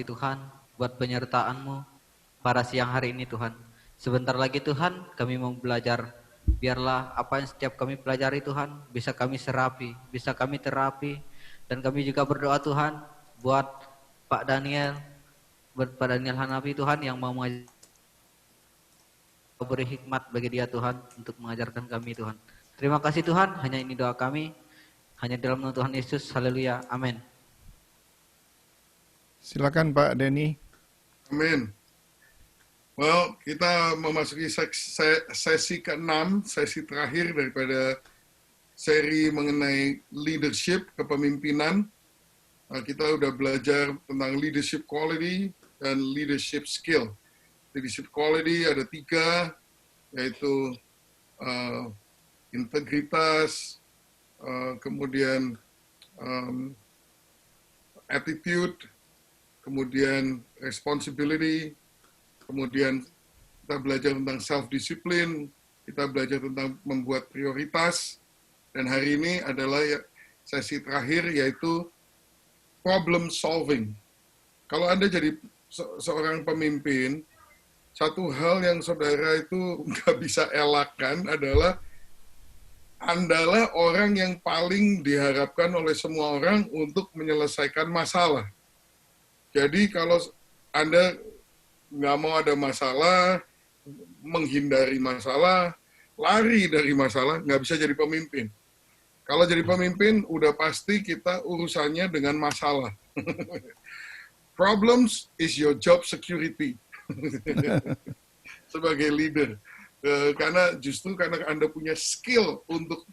Tuhan, buat penyertaan-Mu pada siang hari ini Tuhan. Sebentar lagi Tuhan, kami mau belajar. Biarlah apa yang setiap kami pelajari Tuhan, bisa kami serapi, bisa kami terapi. Dan kami juga berdoa Tuhan, buat Pak Daniel, buat Pak Daniel Hanafi Tuhan, yang mau beri hikmat bagi dia Tuhan, untuk mengajarkan kami Tuhan. Terima kasih Tuhan, hanya ini doa kami. Hanya dalam nama Tuhan Yesus, haleluya, amin. Silakan Pak Denny. Amin. Well, kita memasuki sesi ke-6, sesi terakhir daripada seri mengenai leadership, kepemimpinan. Kita udah belajar tentang leadership quality dan leadership skill. Leadership quality ada 3, yaitu integritas, kemudian attitude, kemudian responsibility, kemudian kita belajar tentang self-discipline, kita belajar tentang membuat prioritas, dan hari ini adalah sesi terakhir, yaitu problem solving. Kalau Anda jadi seorang pemimpin, satu hal yang saudara itu nggak bisa elakkan adalah Andalah orang yang paling diharapkan oleh semua orang untuk menyelesaikan masalah. Jadi kalau Anda nggak mau ada masalah, menghindari masalah, lari dari masalah, nggak bisa jadi pemimpin. Kalau jadi pemimpin, udah pasti kita urusannya dengan masalah. Problems is your job security. Sebagai leader. Karena justru karena Anda punya skill untuk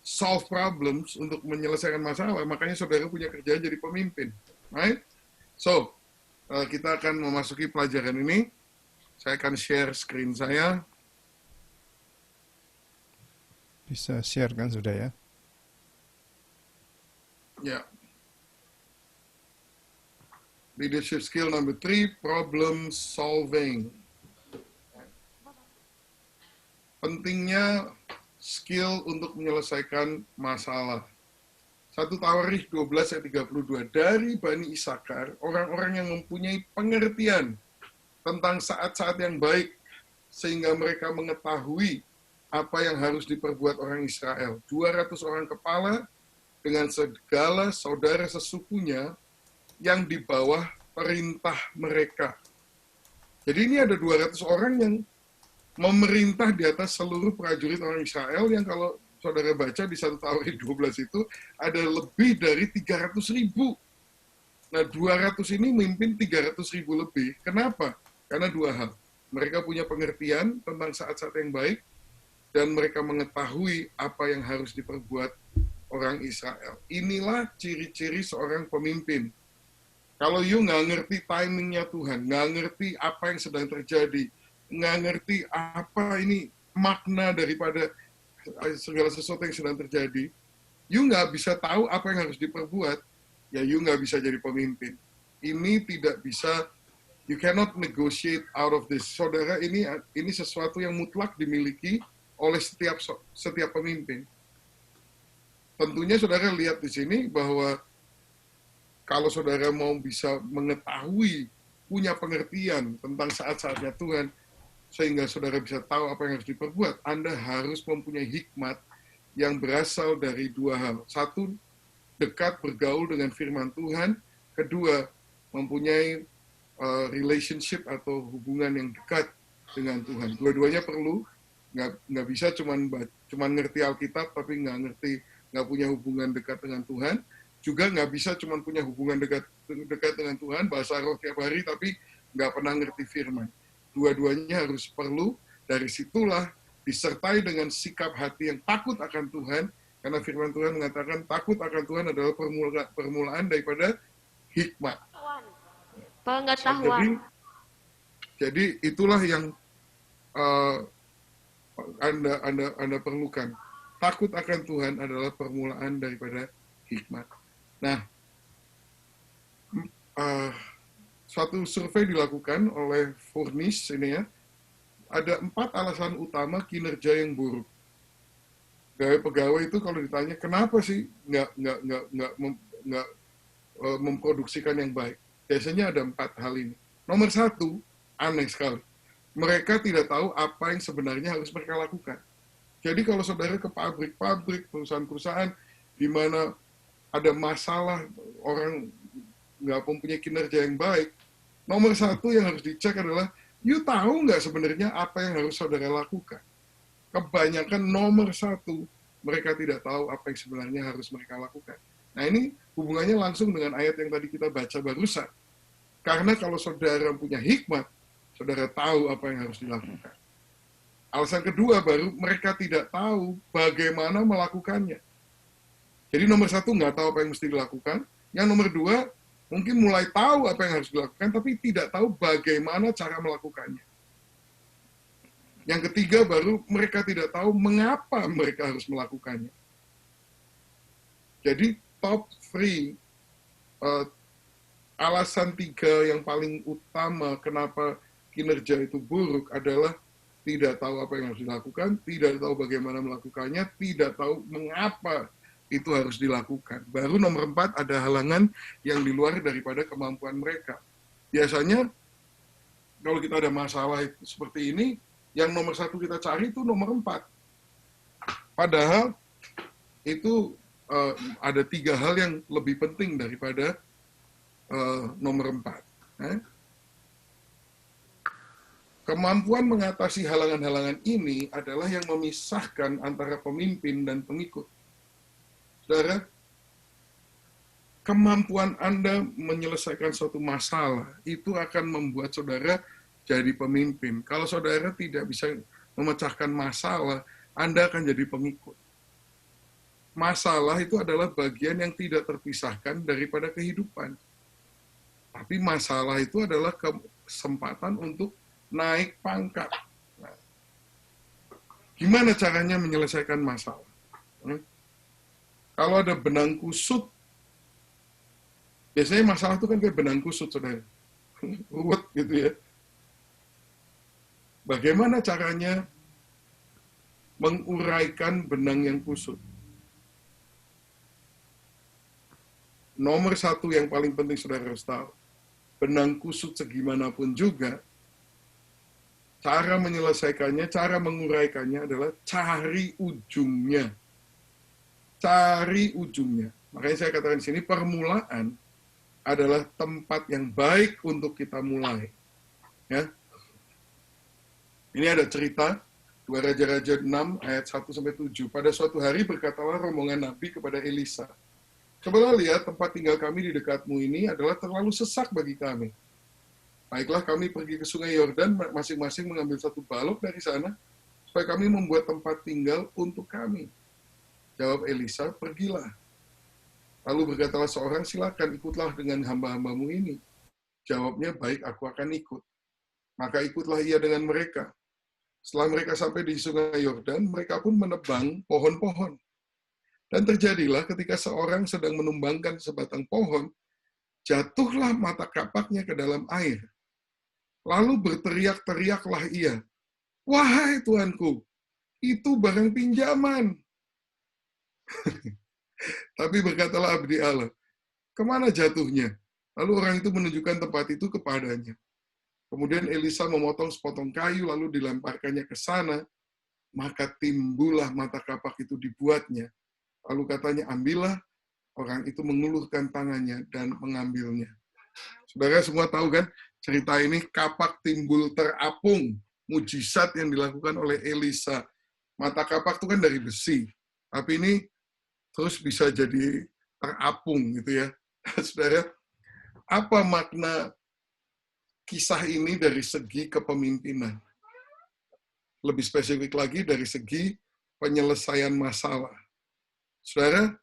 solve problems, untuk menyelesaikan masalah, makanya saudara punya kerjaan jadi pemimpin. Right? So, kita akan memasuki pelajaran ini. Saya akan share screen saya. Bisa share kan sudah ya? Ya. Leadership skill number 3, problem solving. Pentingnya skill untuk menyelesaikan masalah. 1 Tawarikh 12 ayat 32, dari Bani Isakar, orang-orang yang mempunyai pengertian tentang saat-saat yang baik, sehingga mereka mengetahui apa yang harus diperbuat orang Israel. 200 orang kepala dengan segala saudara sesukunya yang di bawah perintah mereka. Jadi ini ada 200 orang yang memerintah di atas seluruh prajurit orang Israel, yang kalau saudara baca di 1 Tawarikh 12 itu ada lebih dari 300.000. Nah, 200 ini mimpin 300.000 lebih. Kenapa? Karena 2 hal. Mereka punya pengertian tentang saat-saat yang baik, dan mereka mengetahui apa yang harus diperbuat orang Israel. Inilah ciri-ciri seorang pemimpin. Kalau you nggak ngerti timingnya Tuhan, nggak ngerti apa yang sedang terjadi, nggak ngerti apa ini makna daripada segala sesuatu yang sedang terjadi, you nggak bisa tahu apa yang harus diperbuat, ya you nggak bisa jadi pemimpin. Ini tidak bisa, you cannot negotiate out of this. Saudara, ini sesuatu yang mutlak dimiliki oleh setiap pemimpin. Tentunya saudara lihat di sini bahwa kalau saudara mau bisa mengetahui, punya pengertian tentang saat-saatnya Tuhan, sehingga saudara bisa tahu apa yang harus diperbuat, Anda harus mempunyai hikmat yang berasal dari 2 hal. 1, dekat bergaul dengan firman Tuhan. 2, mempunyai relationship atau hubungan yang dekat dengan Tuhan. Dua-duanya perlu. Nggak bisa cuman ngerti Alkitab, tapi nggak punya hubungan dekat dengan Tuhan. Juga nggak bisa cuman punya hubungan dekat dengan Tuhan, bahasa roh tiap hari, tapi nggak pernah ngerti firman. Dua-duanya harus perlu. Dari situlah disertai dengan sikap hati yang takut akan Tuhan, karena firman Tuhan mengatakan takut akan Tuhan adalah permulaan daripada hikmat. Pengetahuan. Jadi itulah yang Anda perlukan. Takut akan Tuhan adalah permulaan daripada hikmat. Nah, suatu survei dilakukan oleh Furnish ini ya, ada 4 alasan utama kinerja yang buruk. Pegawai itu kalau ditanya kenapa sih nggak memproduksikan yang baik, Biasanya ada 4 hal ini. Nomor 1, aneh sekali. Mereka tidak tahu apa yang sebenarnya harus mereka lakukan. Jadi kalau saudara ke pabrik-pabrik, perusahaan-perusahaan, di mana ada masalah, orang nggak mempunyai kinerja yang baik, nomor 1 yang harus dicek adalah, you tahu nggak sebenarnya apa yang harus saudara lakukan? Kebanyakan nomor 1, mereka tidak tahu apa yang sebenarnya harus mereka lakukan. Nah ini hubungannya langsung dengan ayat yang tadi kita baca barusan. Karena kalau saudara punya hikmat, saudara tahu apa yang harus dilakukan. Alasan kedua baru, mereka tidak tahu bagaimana melakukannya. Jadi nomor 1 nggak tahu apa yang mesti dilakukan. Yang nomor 2, mungkin mulai tahu apa yang harus dilakukan, tapi tidak tahu bagaimana cara melakukannya. Yang ketiga baru, mereka tidak tahu mengapa mereka harus melakukannya. Jadi top 3, alasan 3 yang paling utama kenapa kinerja itu buruk adalah tidak tahu apa yang harus dilakukan, tidak tahu bagaimana melakukannya, tidak tahu mengapa itu harus dilakukan. Baru nomor 4 ada halangan yang di luar daripada kemampuan mereka. Biasanya kalau kita ada masalah seperti ini, yang nomor 1 kita cari itu nomor 4. Padahal itu ada 3 hal yang lebih penting daripada nomor 4. Kemampuan mengatasi halangan-halangan ini adalah yang memisahkan antara pemimpin dan pengikut. Saudara, kemampuan Anda menyelesaikan suatu masalah itu akan membuat saudara jadi pemimpin. Kalau saudara tidak bisa memecahkan masalah, Anda akan jadi pengikut. Masalah itu adalah bagian yang tidak terpisahkan daripada kehidupan. Tapi masalah itu adalah kesempatan untuk naik pangkat. Nah, gimana caranya menyelesaikan masalah? Kalau ada benang kusut, biasanya masalah itu kan kayak benang kusut, saudara. Ruwet gitu ya. Bagaimana caranya menguraikan benang yang kusut? Nomor 1 yang paling penting saudara harus tahu, benang kusut segimanapun juga, cara menyelesaikannya, cara menguraikannya adalah cari ujungnya. Cari ujungnya. Makanya saya katakan di sini, permulaan adalah tempat yang baik untuk kita mulai. Ya. Ini ada cerita, 2 Raja-Raja 6 ayat 1-7. Pada suatu hari berkatalah rombongan Nabi kepada Elisa, cobalah lihat tempat tinggal kami di dekatmu ini adalah terlalu sesak bagi kami. Baiklah kami pergi ke sungai Yordan, masing-masing mengambil 1 balok dari sana, supaya kami membuat tempat tinggal untuk kami. Jawab Elisa, pergilah. Lalu berkatalah seorang, silakan ikutlah dengan hamba-hambamu ini. Jawabnya, baik aku akan ikut. Maka ikutlah ia dengan mereka. Setelah mereka sampai di sungai Yordan, mereka pun menebang pohon-pohon. Dan terjadilah ketika seorang sedang menumbangkan sebatang pohon, jatuhlah mata kapaknya ke dalam air. Lalu berteriak-teriaklah ia, wahai Tuanku, itu barang pinjaman. Tapi berkatalah abdi Allah, kemana jatuhnya? Lalu orang itu menunjukkan tempat itu kepadanya. Kemudian Elisa memotong sepotong kayu, lalu dilemparkannya ke sana, maka timbullah mata kapak itu dibuatnya. Lalu katanya, ambillah, orang itu mengulurkan tangannya dan mengambilnya. Saudara semua tahu kan, cerita ini kapak timbul terapung, mujizat yang dilakukan oleh Elisa. Mata kapak itu kan dari besi, tapi ini terus bisa jadi terapung gitu ya. Saudara, apa makna kisah ini dari segi kepemimpinan? Lebih spesifik lagi dari segi penyelesaian masalah. Saudara,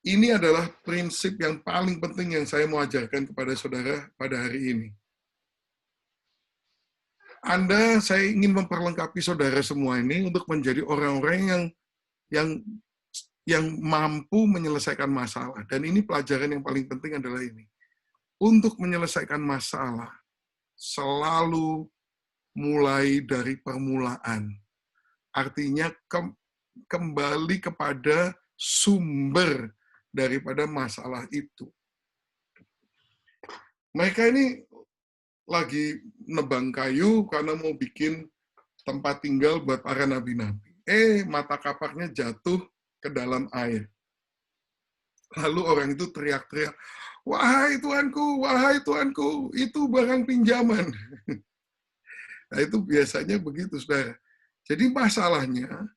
ini adalah prinsip yang paling penting yang saya mau ajarkan kepada saudara pada hari ini. Saya ingin memperlengkapi saudara semua ini untuk menjadi orang-orang yang mampu menyelesaikan masalah. Dan ini pelajaran yang paling penting adalah ini. Untuk menyelesaikan masalah, selalu mulai dari permulaan. Artinya kembali kepada sumber daripada masalah itu. Mereka ini lagi nebang kayu karena mau bikin tempat tinggal buat para nabi-nabi. Mata kapaknya jatuh ke dalam air. Lalu orang itu teriak-teriak, wahai Tuanku, itu barang pinjaman. Nah, itu biasanya begitu, saudara. Jadi masalahnya,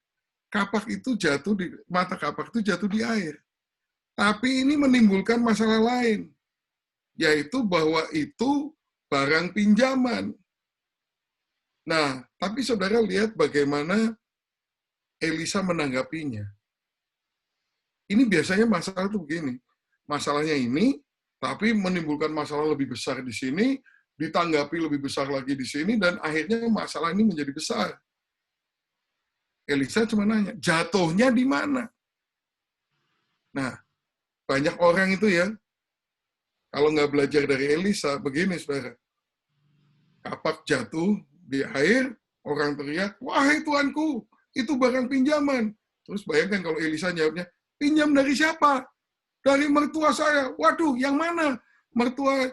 mata kapak itu jatuh di air. Tapi ini menimbulkan masalah lain, yaitu bahwa itu barang pinjaman. Nah, tapi saudara lihat bagaimana Elisa menanggapinya. Ini biasanya masalah itu begini. Masalahnya ini, tapi menimbulkan masalah lebih besar di sini, ditanggapi lebih besar lagi di sini, dan akhirnya masalah ini menjadi besar. Elisa cuma nanya, jatuhnya di mana? Nah, banyak orang itu ya, kalau nggak belajar dari Elisa, begini saudara. Kapak jatuh di air, orang teriak, wahai Tuanku, itu barang pinjaman. Terus bayangkan kalau Elisa jawabnya, pinjam dari siapa? Dari mertua saya. Waduh, yang mana? Mertua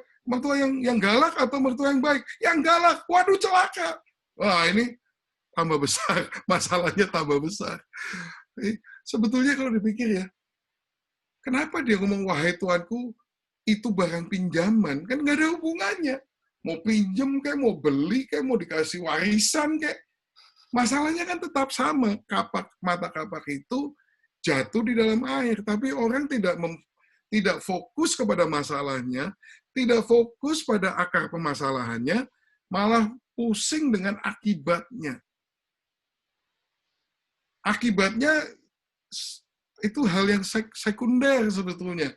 yang galak atau mertua yang baik? Yang galak. Waduh, celaka. Wah, ini tambah besar. Masalahnya tambah besar. Sebetulnya kalau dipikir ya, kenapa dia ngomong, wahai Tuanku, itu barang pinjaman? Kan nggak ada hubungannya. Mau pinjem kayak, mau beli kayak, mau dikasih warisan kayak. Masalahnya kan tetap sama. Mata kapak itu jatuh di dalam air. Tapi orang tidak fokus kepada masalahnya, tidak fokus pada akar permasalahannya, malah pusing dengan akibatnya. Akibatnya itu hal yang sekunder sebetulnya.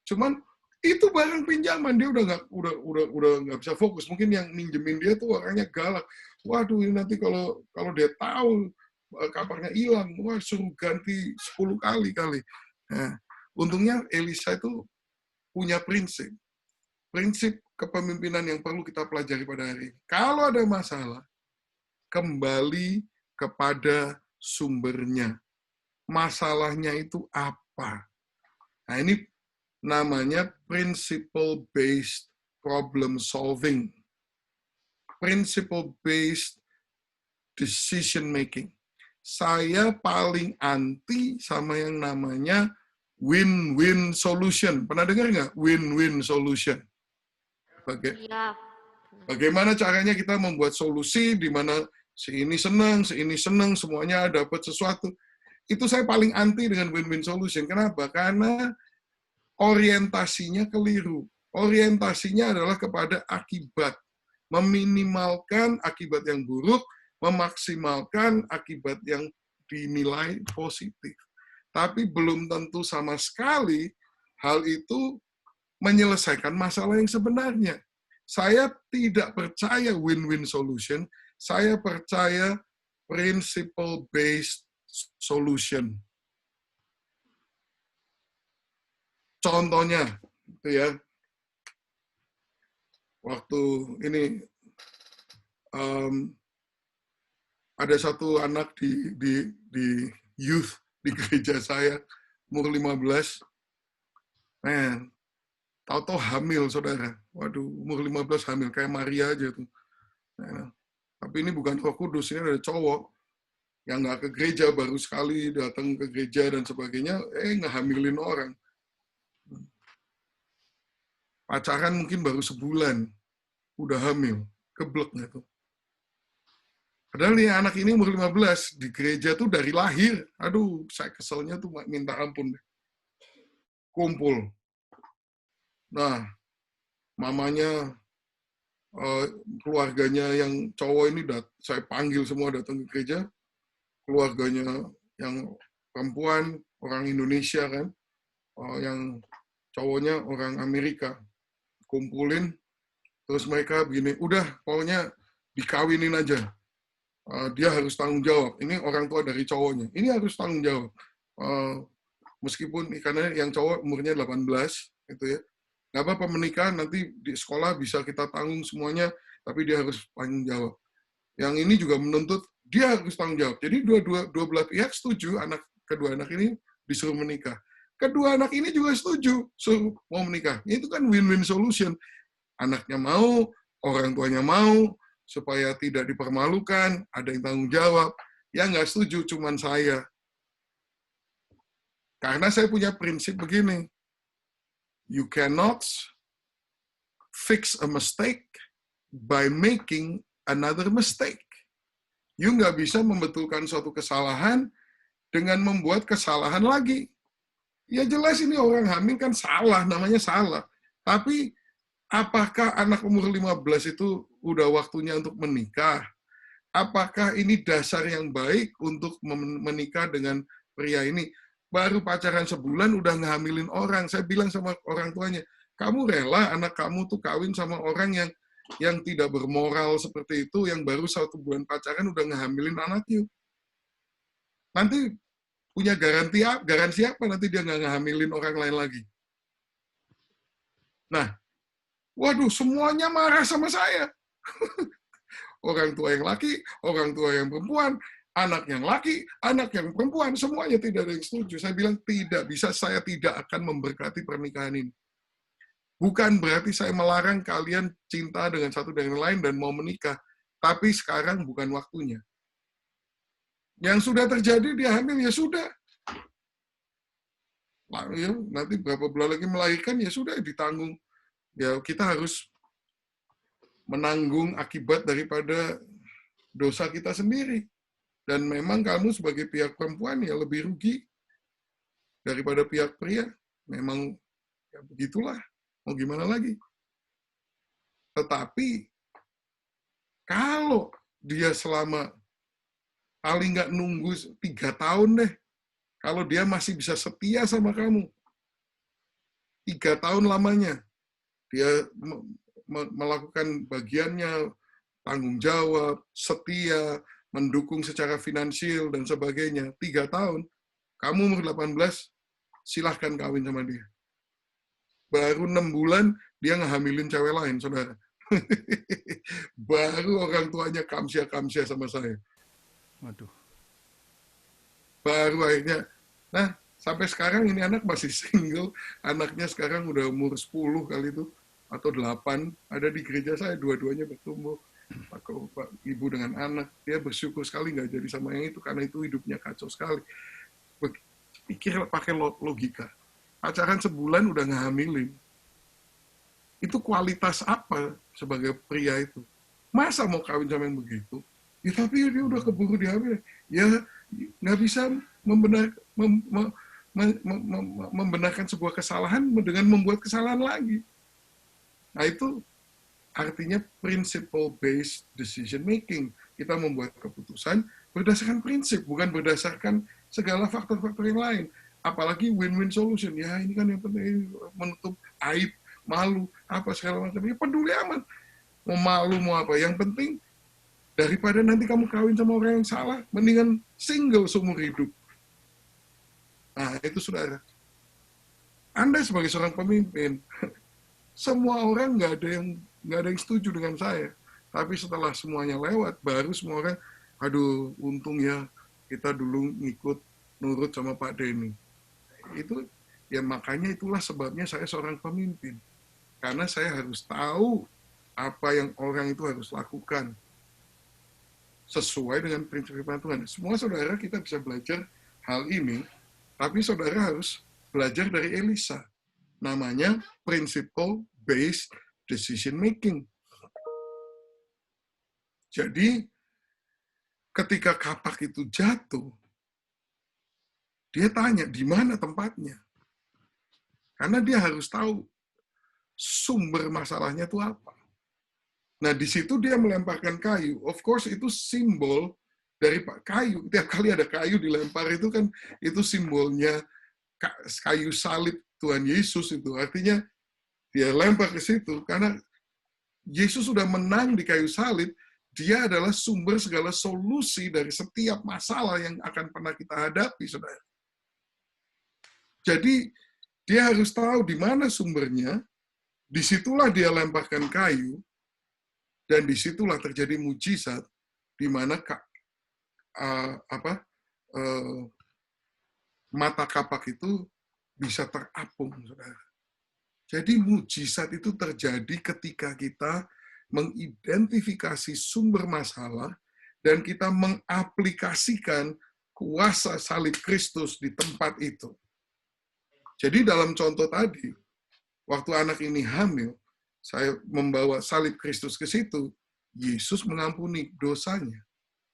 Cuman itu barang pinjaman, dia udah nggak bisa fokus. Mungkin yang minjemin dia tuh orangnya galak. Waduh, ini nanti kalau dia tahu kapaknya hilang, wah suruh ganti 10 kali. Nah, untungnya Elisa itu punya prinsip kepemimpinan yang perlu kita pelajari pada hari ini. Kalau ada masalah, kembali kepada sumbernya. Masalahnya itu apa? Nah, ini namanya principle-based problem solving. Principle-based decision making. Saya paling anti sama yang namanya win-win solution. Pernah dengar nggak win-win solution? Bagaimana caranya kita membuat solusi di mana si ini senang, semuanya dapat sesuatu. Itu saya paling anti dengan win-win solution. Kenapa? Karena orientasinya keliru. Orientasinya adalah kepada akibat. Meminimalkan akibat yang buruk, memaksimalkan akibat yang dinilai positif. Tapi belum tentu sama sekali hal itu menyelesaikan masalah yang sebenarnya. Saya tidak percaya win-win solution, saya percaya principle-based solution. Contohnya, itu ya, waktu ini ada satu anak di youth di gereja saya, umur 15, tahu-tahu hamil, saudara. Waduh, umur 15 hamil, kayak Maria aja tuh. Nah, tapi ini bukan Roh Kudus, ini ada cowok yang nggak ke gereja, baru sekali datang ke gereja dan sebagainya, ngehamilin orang. Pacaran mungkin baru sebulan, udah hamil, gebleknya tuh. Padahal nih anak ini umur 15, di gereja tuh dari lahir. Aduh, saya keselnya tuh minta ampun deh. Kumpul. Nah, mamanya, keluarganya yang cowok ini, saya panggil semua datang ke gereja. Keluarganya yang perempuan, orang Indonesia kan, yang cowoknya orang Amerika. Kumpulin, terus mereka begini, udah pokoknya dikawinin aja. Dia harus tanggung jawab. Ini orang tua dari cowoknya. Ini harus tanggung jawab. Meskipun karena yang cowok umurnya 18, gitu ya. Nggak apa-apa menikah, nanti di sekolah bisa kita tanggung semuanya, tapi dia harus tanggung jawab. Yang ini juga menuntut dia harus tanggung jawab. Jadi dua belah pihak setuju, kedua anak ini disuruh menikah. Kedua anak ini juga setuju suruh mau menikah. Itu kan win-win solution. Anaknya mau, orang tuanya mau, supaya tidak dipermalukan, ada yang tanggung jawab. Ya nggak setuju, cuman saya. Karena saya punya prinsip begini, you cannot fix a mistake by making another mistake. You nggak bisa membetulkan suatu kesalahan dengan membuat kesalahan lagi. Ya jelas ini orang hamil kan salah, namanya salah. Tapi apakah anak umur 15 itu udah waktunya untuk menikah? Apakah ini dasar yang baik untuk menikah dengan pria ini? Baru pacaran sebulan udah ngehamilin orang. Saya bilang sama orang tuanya, kamu rela anak kamu tuh kawin sama orang yang tidak bermoral seperti itu, yang baru 1 bulan pacaran udah ngehamilin anaknya. Nanti punya garansi apa nanti dia nggak ngehamilin orang lain lagi. Nah, waduh, semuanya marah sama saya. Orang tua yang laki, orang tua yang perempuan, anak yang laki, anak yang perempuan, semuanya tidak ada yang setuju. Saya bilang tidak bisa, saya tidak akan memberkati pernikahan ini. Bukan berarti saya melarang kalian cinta dengan satu dengan lain dan mau menikah, tapi sekarang bukan waktunya. Yang sudah terjadi dia hamil ya sudah. Nanti berapa bulan lagi melahirkan ya sudah ditanggung. Ya kita harus menanggung akibat daripada dosa kita sendiri. Dan memang kamu sebagai pihak perempuan ya lebih rugi daripada pihak pria. Memang ya begitulah. Mau gimana lagi? Tetapi kalau dia selama paling nggak nunggu 3 tahun deh, kalau dia masih bisa setia sama kamu, 3 tahun lamanya, dia melakukan bagiannya, tanggung jawab, setia, mendukung secara finansial, dan sebagainya, 3 tahun, kamu umur 18, silahkan kawin sama dia. Baru 6 bulan, dia ngehamilin cewek lain, saudara. Baru orang tuanya kamsia-kamsia sama saya. Waduh. Baru akhirnya, nah sampai sekarang ini anak masih single, anaknya sekarang udah umur 10 kali itu, atau 8, ada di gereja saya, dua-duanya bertumbuh. Pak ibu dengan anak, dia bersyukur sekali nggak jadi sama yang itu, karena itu hidupnya kacau sekali. Pikir pakai logika. Pacaran sebulan udah ngehamilin. Itu kualitas apa sebagai pria itu? Masa mau kawin sama yang begitu? Ya tapi dia udah keburu dihamil. Ya nggak bisa membenarkan sebuah kesalahan dengan membuat kesalahan lagi. Nah itu artinya principle-based decision making. Kita membuat keputusan berdasarkan prinsip, bukan berdasarkan segala faktor-faktor yang lain. Apalagi win-win solution. Ya ini kan yang penting menutup aib, malu, apa segala macam. Ya peduli amat. Mau malu, mau apa. Yang penting daripada nanti kamu kawin sama orang yang salah, mendingan single seumur hidup. Nah itu saudara. Anda sebagai seorang pemimpin, semua orang nggak ada yang setuju dengan saya. Tapi setelah semuanya lewat, baru semua orang, aduh untung ya kita dulu ngikut nurut sama Pak Denny. Itu ya makanya itulah sebabnya saya seorang pemimpin. Karena saya harus tahu apa yang orang itu harus lakukan sesuai dengan prinsip firman Tuhan. Semua saudara kita bisa belajar hal ini, tapi saudara harus belajar dari Elisa. Namanya principle-based decision making. Jadi, ketika kapak itu jatuh, dia tanya, di mana tempatnya? Karena dia harus tahu sumber masalahnya itu apa. Nah, di situ dia melemparkan kayu. Of course, itu simbol dari kayu. Tiap kali ada kayu dilempar itu kan, itu simbolnya kayu salib Tuhan Yesus itu. Artinya, dia lempar ke situ, karena Yesus sudah menang di kayu salib, dia adalah sumber segala solusi dari setiap masalah yang akan pernah kita hadapi, saudara. Jadi, dia harus tahu di mana sumbernya, disitulah dia lemparkan kayu, dan disitulah terjadi mujizat, di mana mata kapak itu bisa terapung, saudara. Jadi mujizat itu terjadi ketika kita mengidentifikasi sumber masalah dan kita mengaplikasikan kuasa salib Kristus di tempat itu. Jadi dalam contoh tadi, waktu anak ini hamil, saya membawa salib Kristus ke situ, Yesus mengampuni dosanya.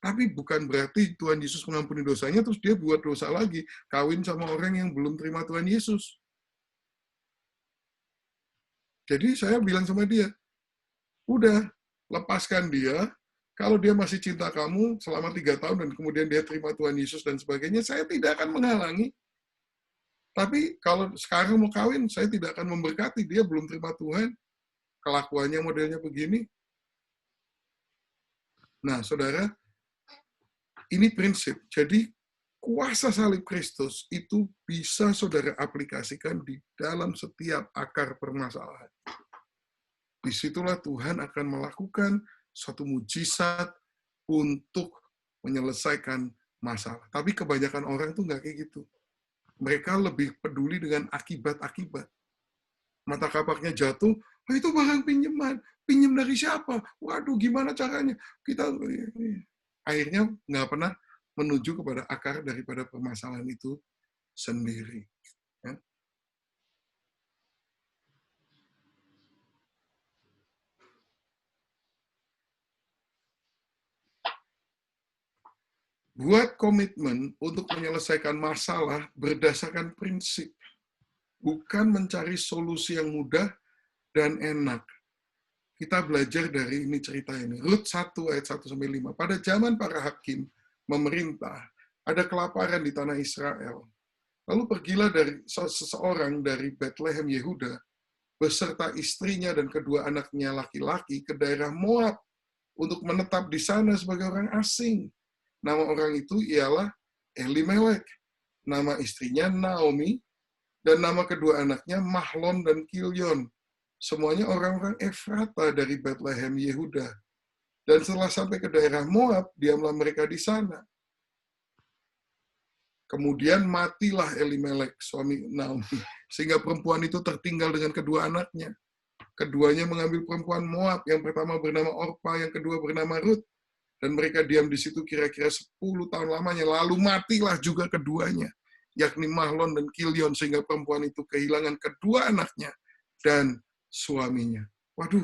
Tapi bukan berarti Tuhan Yesus mengampuni dosanya, terus dia buat dosa lagi, kawin sama orang yang belum terima Tuhan Yesus. Jadi saya bilang sama dia, udah, lepaskan dia, kalau dia masih cinta kamu selama 3 tahun dan kemudian dia terima Tuhan Yesus dan sebagainya, saya tidak akan menghalangi. Tapi kalau sekarang mau kawin, saya tidak akan memberkati, dia belum terima Tuhan, kelakuannya modelnya begini. Nah, saudara, ini prinsip. Jadi, kuasa salib Kristus itu bisa saudara aplikasikan di dalam setiap akar permasalahan. Disitulah Tuhan akan melakukan suatu mujizat untuk menyelesaikan masalah. Tapi kebanyakan orang tuh nggak kayak gitu. Mereka lebih peduli dengan akibat-akibat. Mata kapaknya jatuh, oh, itu barang pinjaman. Pinjam dari siapa? Waduh, gimana caranya? Kita akhirnya nggak pernah menuju kepada akar daripada permasalahan itu sendiri. Ya. Buat komitmen untuk menyelesaikan masalah berdasarkan prinsip, bukan mencari solusi yang mudah dan enak. Kita belajar dari ini cerita ini. Rut 1 ayat 1-5. Pada zaman para hakim memerintah, ada kelaparan di tanah Israel. Lalu pergilah seseorang dari Bethlehem Yehuda beserta istrinya dan kedua anaknya laki-laki ke daerah Moab untuk menetap di sana sebagai orang asing. Nama orang itu ialah Elimelek, nama istrinya Naomi, dan nama kedua anaknya Mahlon dan Kilion. Semuanya orang-orang Efrata dari Bethlehem Yehuda. Dan setelah sampai ke daerah Moab, diamlah mereka di sana. Kemudian matilah Elimelek, suami Naomi, sehingga perempuan itu tertinggal dengan kedua anaknya. Keduanya mengambil perempuan Moab, yang pertama bernama Orpa, yang kedua bernama Rut. Dan mereka diam di situ kira-kira 10 tahun lamanya. Lalu matilah juga keduanya, yakni Mahlon dan Kilion, sehingga perempuan itu kehilangan kedua anaknya dan suaminya. Waduh,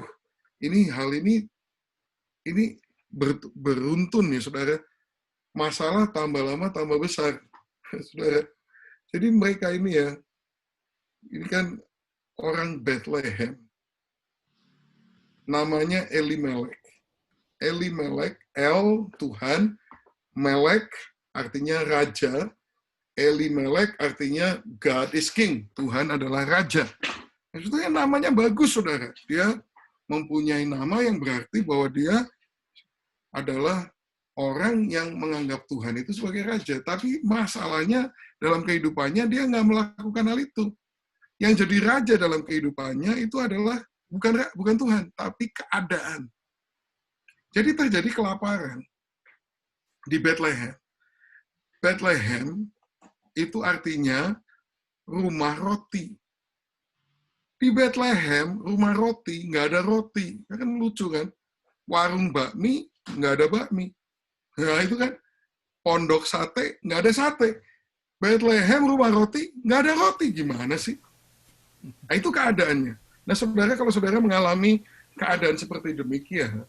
hal ini beruntun ya, saudara. Masalah tambah lama tambah besar, saudara. Jadi mereka ini kan orang Bethlehem. Namanya Elimelek. Elimelek, El, Tuhan, Melek artinya raja, Elimelek artinya God is King, Tuhan adalah raja. Maksudnya namanya bagus, saudara. Dia mempunyai nama yang berarti bahwa dia adalah orang yang menganggap Tuhan itu sebagai raja. Tapi masalahnya dalam kehidupannya dia nggak melakukan hal itu. Yang jadi raja dalam kehidupannya itu adalah bukan Tuhan, tapi keadaan. Jadi terjadi kelaparan di Bethlehem. Bethlehem itu artinya rumah roti. Di Bethlehem, rumah roti, nggak ada roti. Kan lucu kan? Warung bakmi, nggak ada bakmi. Nah itu kan, pondok sate, nggak ada sate. Bethlehem, rumah roti, nggak ada roti. Gimana sih? Nah itu keadaannya. Nah saudara, kalau saudara mengalami keadaan seperti demikian,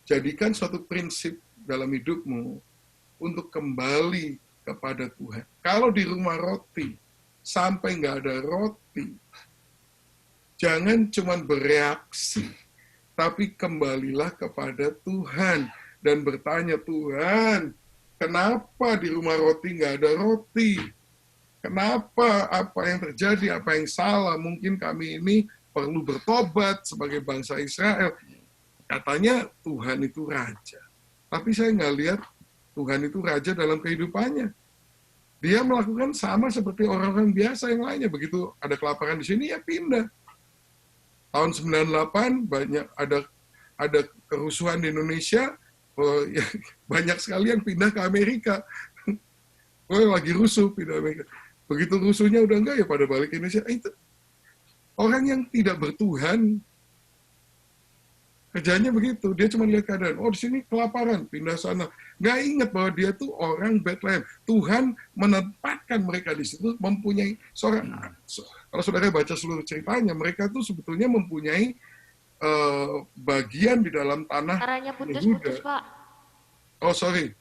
jadikan suatu prinsip dalam hidupmu untuk kembali kepada Tuhan. Kalau di rumah roti, sampai nggak ada roti, jangan cuma bereaksi, tapi kembalilah kepada Tuhan dan bertanya, Tuhan, kenapa di rumah roti nggak ada roti? Kenapa? Apa yang terjadi? Apa yang salah? Mungkin kami ini perlu bertobat sebagai bangsa Israel. Katanya Tuhan itu raja. Tapi saya nggak lihat Tuhan itu raja dalam kehidupannya. Dia melakukan sama seperti orang-orang biasa yang lainnya. Begitu ada kelaparan di sini, ya pindah. Tahun 98 banyak ada kerusuhan di Indonesia, banyak sekali yang pindah ke Amerika. Lagi rusuh pindah Amerika. Begitu rusuhnya udah enggak, ya pada balik ke Indonesia. Orang yang tidak bertuhan, kerjanya begitu. Dia cuma lihat keadaan. Oh, di sini kelaparan, pindah sana. Nggak ingat bahwa dia tuh orang Bethlehem. Tuhan menempatkan mereka di situ, mempunyai seorang. Kalau saudara baca seluruh ceritanya, mereka tuh sebetulnya mempunyai bagian di dalam tanah Caranya Yehuda. putus-putus, Pak. Oh, sorry.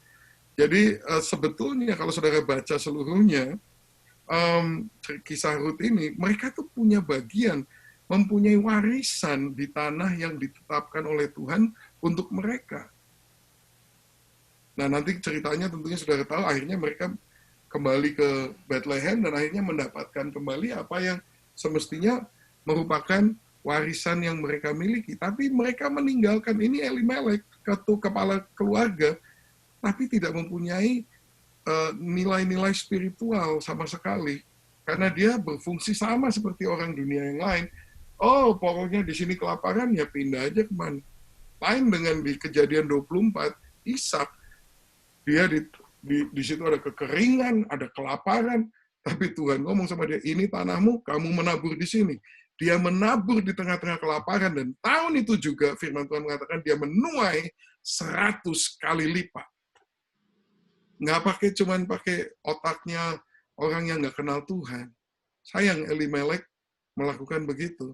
Jadi sebetulnya kalau saudara baca seluruhnya, kisah Rut ini, mereka tuh punya bagian, mempunyai warisan di tanah yang ditetapkan oleh Tuhan untuk mereka. Nah, nanti ceritanya tentunya saudara tahu, akhirnya mereka kembali ke Bethlehem dan akhirnya mendapatkan kembali apa yang semestinya merupakan warisan yang mereka miliki. Tapi mereka meninggalkan ini Elimelek, kepala keluarga, tapi tidak mempunyai nilai-nilai spiritual sama sekali. Karena dia berfungsi sama seperti orang dunia yang lain. Oh, pokoknya di sini kelaparan, ya pindah aja kemana. Lain dengan di Kejadian 24, Ishak, dia di situ ada kekeringan, ada kelaparan, tapi Tuhan ngomong sama dia, ini tanahmu, kamu menabur di sini. Dia menabur di tengah-tengah kelaparan, dan tahun itu juga firman Tuhan mengatakan dia menuai 100 kali lipat. Nggak cuman pakai otaknya orang yang nggak kenal Tuhan. Sayang Elimelek melakukan begitu.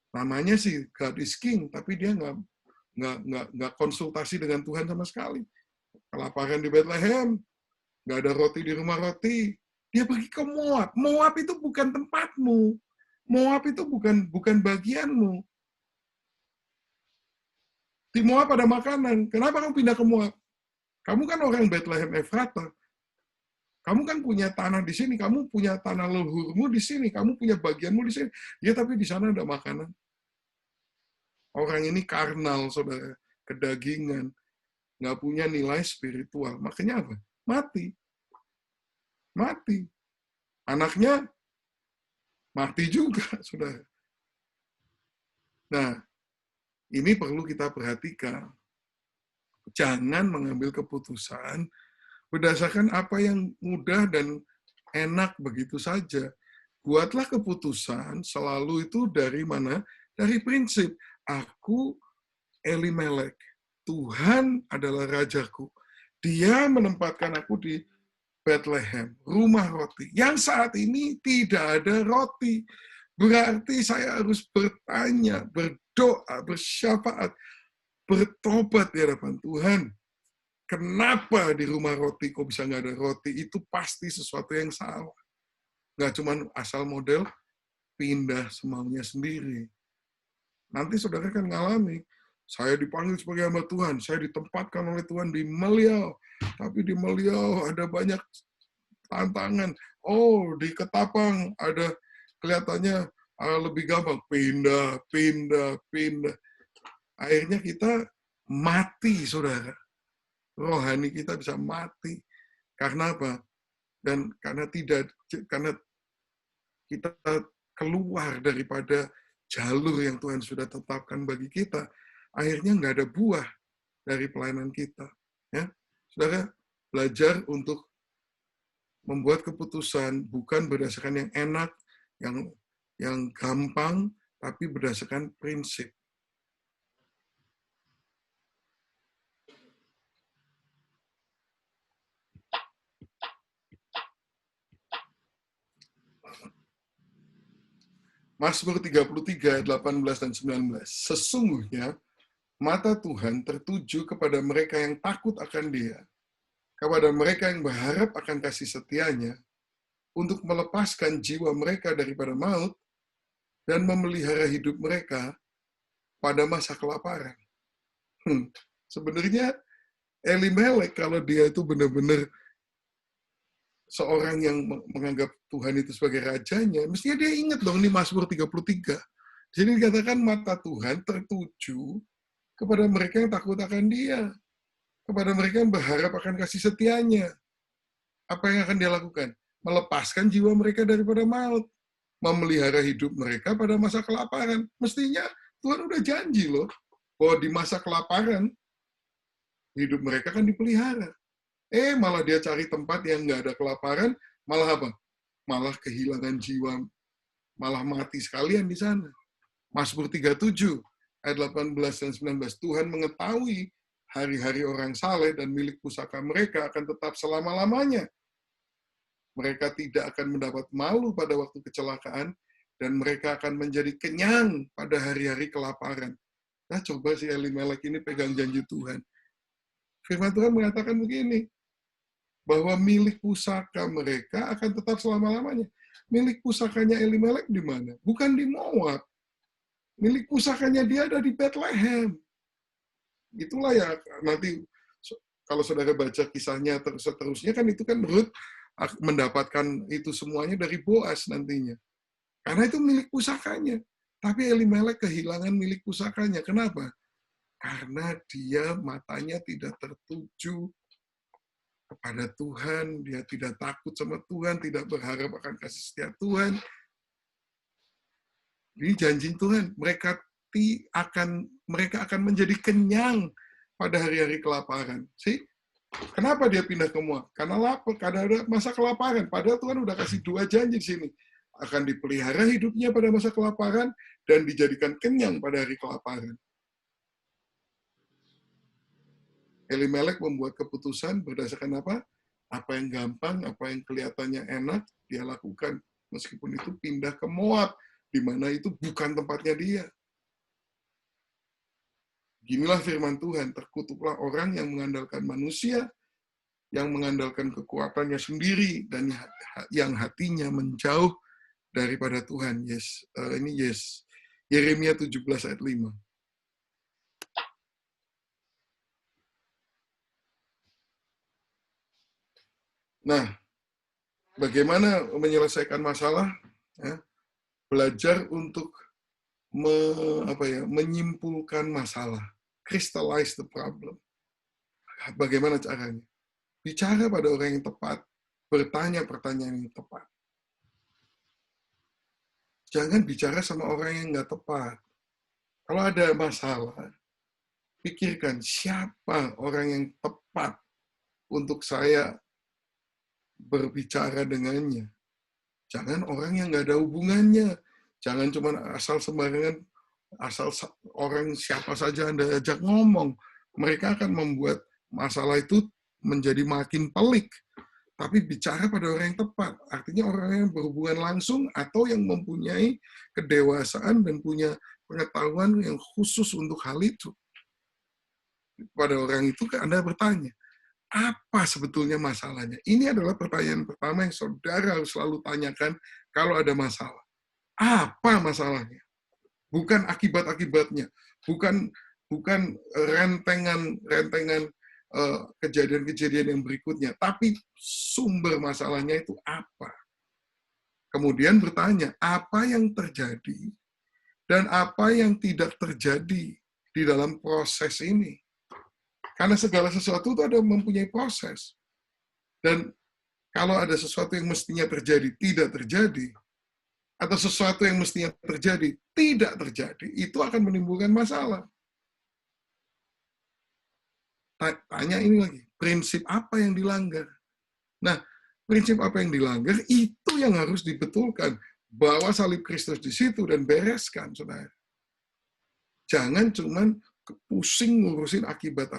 Namanya sih God is King, tapi dia nggak konsultasi dengan Tuhan sama sekali. Kelaparan di Bethlehem, nggak ada roti di rumah roti. Dia pergi ke Moab. Moab itu bukan tempatmu. Moab itu bukan bagianmu. Di Moab ada makanan. Kenapa kamu pindah ke Moab? Kamu kan orang Bethlehem Efrata. Kamu kan punya tanah di sini, kamu punya tanah leluhurmu di sini, kamu punya bagianmu di sini. Ya, tapi di sana ada makanan. Orang ini karnal, saudara, kedagingan, nggak punya nilai spiritual. Makanya apa? Mati. Mati. Anaknya mati juga, saudara. Nah, ini perlu kita perhatikan. Jangan mengambil keputusan berdasarkan apa yang mudah dan enak begitu saja. Buatlah keputusan selalu itu dari mana? Dari prinsip. Aku Elimelek. Tuhan adalah rajaku. Dia menempatkan aku di Bethlehem, rumah roti. Yang saat ini tidak ada roti. Berarti saya harus bertanya, berdoa, bersyafaat, bertobat di hadapan Tuhan. Kenapa di rumah roti kok bisa nggak ada roti? Itu pasti sesuatu yang salah. Nggak cuma asal model pindah semaunya sendiri. Nanti saudara kan ngalami, saya dipanggil sebagai hamba Tuhan, saya ditempatkan oleh Tuhan di Meliau, tapi di Meliau ada banyak tantangan. Oh, di Ketapang ada kelihatannya lebih gampang, pindah. Akhirnya kita mati, saudara. Rohani kita bisa mati. Karena apa? Dan karena kita keluar daripada jalur yang Tuhan sudah tetapkan bagi kita, akhirnya nggak ada buah dari pelayanan kita. Ya, saudara, belajar untuk membuat keputusan bukan berdasarkan yang enak, yang gampang, tapi berdasarkan prinsip. Mazmur 33, 18 dan 19. Sesungguhnya mata Tuhan tertuju kepada mereka yang takut akan Dia, kepada mereka yang berharap akan kasih setianya, untuk melepaskan jiwa mereka daripada maut dan memelihara hidup mereka pada masa kelaparan. Sebenarnya Elimelek kalau dia itu benar-benar seorang yang menganggap Tuhan itu sebagai rajanya, mestinya dia ingat dong ini Mazmur 33. Jadi dikatakan mata Tuhan tertuju kepada mereka yang takut akan Dia, kepada mereka yang berharap akan kasih setianya. Apa yang akan Dia lakukan? Melepaskan jiwa mereka daripada maut, memelihara hidup mereka pada masa kelaparan. Mestinya Tuhan udah janji loh, bahwa di masa kelaparan hidup mereka kan dipelihara. Malah dia cari tempat yang nggak ada kelaparan, malah apa? Malah kehilangan jiwa malah mati sekalian di sana. Mazmur 37 ayat 18 dan 19, Tuhan mengetahui hari-hari orang saleh dan milik pusaka mereka akan tetap selama-lamanya. Mereka tidak akan mendapat malu pada waktu kecelakaan, dan mereka akan menjadi kenyang pada hari-hari kelaparan. Nah, coba si Elimelek ini pegang janji Tuhan. Firman Tuhan mengatakan begini, bahwa milik pusaka mereka akan tetap selama-lamanya. Milik pusakanya Elimelek di mana? Bukan di Moab. Milik pusakanya dia ada di Bethlehem. Itulah ya nanti kalau saudara baca kisahnya seterusnya kan itu kan Rut mendapatkan itu semuanya dari Boaz nantinya. Karena itu milik pusakanya. Tapi Elimelek kehilangan milik pusakanya. Kenapa? Karena dia matanya tidak tertuju kepada Tuhan, dia tidak takut sama Tuhan, tidak berharap akan kasih setia Tuhan. Ini janji Tuhan, mereka akan menjadi kenyang pada hari-hari kelaparan. Kenapa dia pindah ke Moab? Karena lapar, karena ada masa kelaparan. Padahal Tuhan udah kasih 2 janji di sini. Akan dipelihara hidupnya pada masa kelaparan dan dijadikan kenyang pada hari kelaparan. Elimelek membuat keputusan berdasarkan apa? Apa yang gampang, apa yang kelihatannya enak, dia lakukan. Meskipun itu pindah ke Moab, di mana itu bukan tempatnya dia. Ginilah firman Tuhan, terkutuklah orang yang mengandalkan manusia, yang mengandalkan kekuatannya sendiri, dan yang hatinya menjauh daripada Tuhan. Yeremia 17 ayat 5. Nah, bagaimana menyelesaikan masalah? Ya, belajar untuk menyimpulkan masalah. Crystallize the problem. Bagaimana caranya? Bicara pada orang yang tepat, bertanya pertanyaan yang tepat. Jangan bicara sama orang yang nggak tepat. Kalau ada masalah, pikirkan siapa orang yang tepat untuk saya berbicara dengannya. Jangan orang yang nggak ada hubungannya. Jangan cuma asal sembarangan, asal orang siapa saja Anda ajak ngomong. Mereka akan membuat masalah itu menjadi makin pelik. Tapi bicara pada orang yang tepat. Artinya orang yang berhubungan langsung atau yang mempunyai kedewasaan dan punya pengetahuan yang khusus untuk hal itu. Pada orang itu Anda bertanya, apa sebetulnya masalahnya? Ini adalah pertanyaan pertama yang saudara harus selalu tanyakan kalau ada masalah. Apa masalahnya? Bukan akibat-akibatnya, bukan rentengan kejadian-kejadian yang berikutnya, tapi sumber masalahnya itu apa? Kemudian bertanya, apa yang terjadi dan apa yang tidak terjadi di dalam proses ini? Karena segala sesuatu itu ada mempunyai proses. Dan kalau ada sesuatu yang mestinya terjadi, tidak terjadi, atau sesuatu yang mestinya terjadi, tidak terjadi, itu akan menimbulkan masalah. Tanya ini lagi, prinsip apa yang dilanggar? Nah, prinsip apa yang dilanggar, itu yang harus dibetulkan. Bawa salib Kristus di situ dan bereskan, saudara. Jangan cuman pusing ngurusin akibat.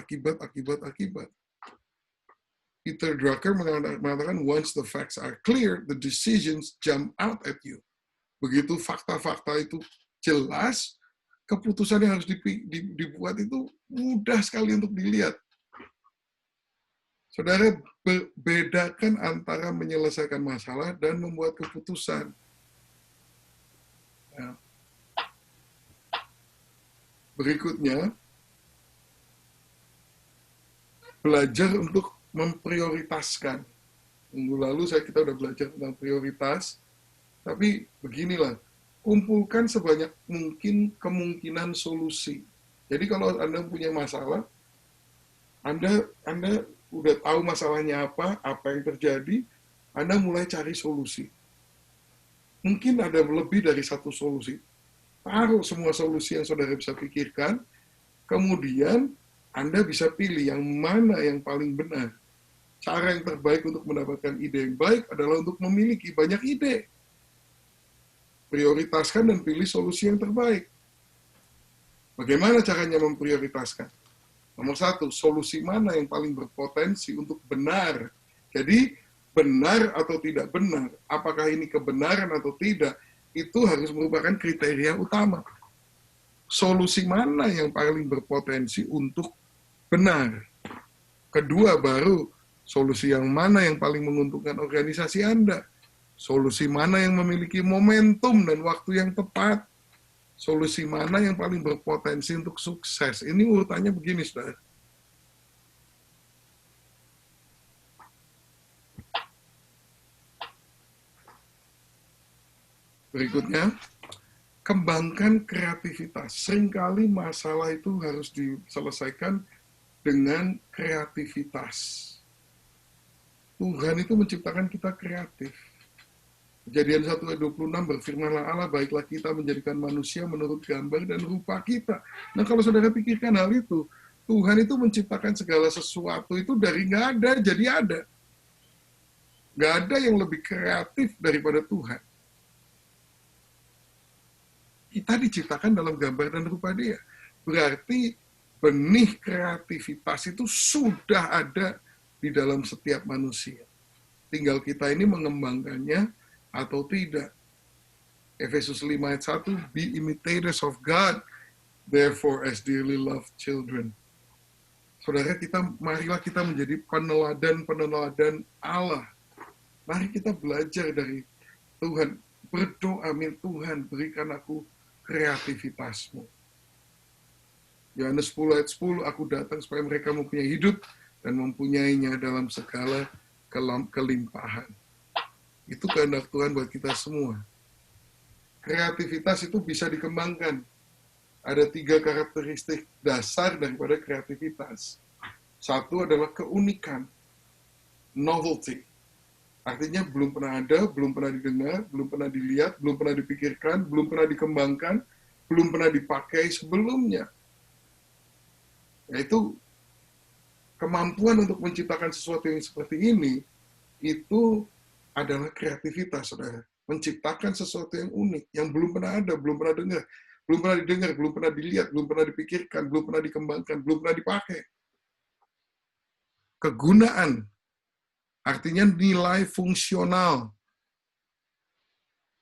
Peter Drucker mengatakan, once the facts are clear, the decisions jump out at you. Begitu fakta-fakta itu jelas, keputusan yang harus dibuat itu mudah sekali untuk dilihat. Saudara, bedakan antara menyelesaikan masalah dan membuat keputusan. Ya. Berikutnya, belajar untuk memprioritaskan. Minggu lalu kita udah belajar tentang prioritas, tapi beginilah, kumpulkan sebanyak mungkin kemungkinan solusi. Jadi kalau Anda punya masalah, Anda udah tahu masalahnya apa yang terjadi, Anda mulai cari solusi. Mungkin ada lebih dari satu solusi. Taruh semua solusi yang saudara bisa pikirkan, kemudian Anda bisa pilih yang mana yang paling benar. Cara yang terbaik untuk mendapatkan ide yang baik adalah untuk memiliki banyak ide. Prioritaskan dan pilih solusi yang terbaik. Bagaimana caranya memprioritaskan? Nomor satu, solusi mana yang paling berpotensi untuk benar. Jadi, benar atau tidak benar, apakah ini kebenaran atau tidak, itu harus merupakan kriteria utama. Solusi mana yang paling berpotensi untuk benar. Kedua, baru solusi yang mana yang paling menguntungkan organisasi Anda. Solusi mana yang memiliki momentum dan waktu yang tepat. Solusi mana yang paling berpotensi untuk sukses. Ini urutannya begini, saudara. Berikutnya, kembangkan kreativitas. Seringkali masalah itu harus diselesaikan dengan kreativitas. Tuhan itu menciptakan kita kreatif. Kejadian 1 ayat 26 berfirmanlah Allah, baiklah kita menjadikan manusia menurut gambar dan rupa kita. Nah kalau saudara pikirkan hal itu, Tuhan itu menciptakan segala sesuatu itu dari nggak ada jadi ada. Nggak ada yang lebih kreatif daripada Tuhan. Kita diciptakan dalam gambar dan rupa Dia. Berarti benih kreativitas itu sudah ada di dalam setiap manusia. Tinggal kita ini mengembangkannya atau tidak. Efesus 5 ayat 1, be imitators of God, therefore as dearly loved children. Saudara, marilah kita menjadi peneladan Allah. Mari kita belajar dari Tuhan. Berdoa, amin Tuhan, berikan aku kreativitasmu. Yohanes 10 ayat 10, aku datang supaya mereka mempunyai hidup dan mempunyainya dalam segala kelimpahan. Itu kehendak Tuhan buat kita semua. Kreativitas itu bisa dikembangkan. Ada 3 karakteristik dasar daripada kreativitas. Satu adalah keunikan, novelty. Artinya belum pernah ada, belum pernah didengar, belum pernah dilihat, belum pernah dipikirkan, belum pernah dikembangkan, belum pernah dipakai sebelumnya. Yaitu kemampuan untuk menciptakan sesuatu yang seperti ini, itu adalah kreativitas, saudara. Menciptakan sesuatu yang unik, yang belum pernah ada, belum pernah dengar, belum pernah didengar, belum pernah dilihat, belum pernah dipikirkan, belum pernah dikembangkan, belum pernah dipakai. Kegunaan, artinya nilai fungsional.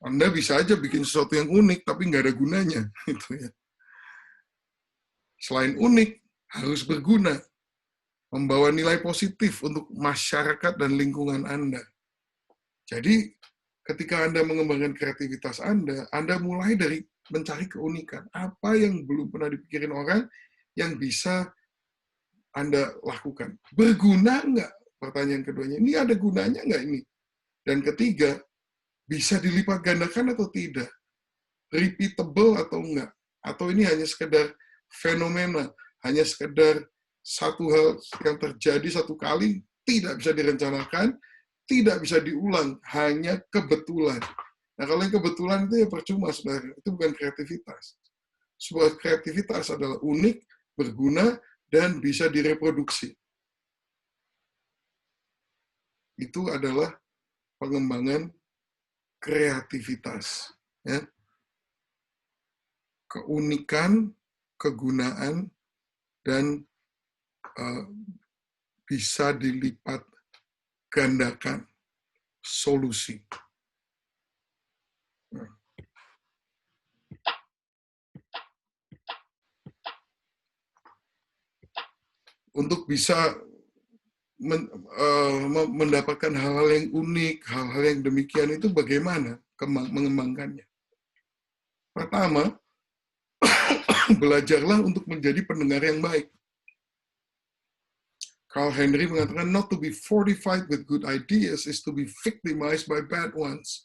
Anda bisa aja bikin sesuatu yang unik, tapi nggak ada gunanya. Gitu ya. Selain unik, harus berguna. Membawa nilai positif untuk masyarakat dan lingkungan Anda. Jadi, ketika Anda mengembangkan kreativitas Anda mulai dari mencari keunikan. Apa yang belum pernah dipikirin orang yang bisa Anda lakukan. Berguna nggak? Pertanyaan keduanya, ini ada gunanya nggak ini? Dan ketiga, bisa dilipat gandakan atau tidak? Repeatable atau enggak? Atau ini hanya sekedar fenomena, hanya sekedar satu hal yang terjadi satu kali, tidak bisa direncanakan, tidak bisa diulang, hanya kebetulan. Nah, kalau yang kebetulan itu ya percuma, saudara. Itu bukan kreativitas. Sebuah kreativitas adalah unik, berguna, dan bisa direproduksi. Itu adalah pengembangan kreativitas. Ya. Keunikan, kegunaan, dan bisa dilipat gandakan solusi. Untuk bisa mendapatkan hal-hal yang unik, hal-hal yang demikian itu bagaimana mengembangkannya? Pertama, belajarlah untuk menjadi pendengar yang baik. Carl Henry mengatakan, not to be fortified with good ideas is to be victimized by bad ones.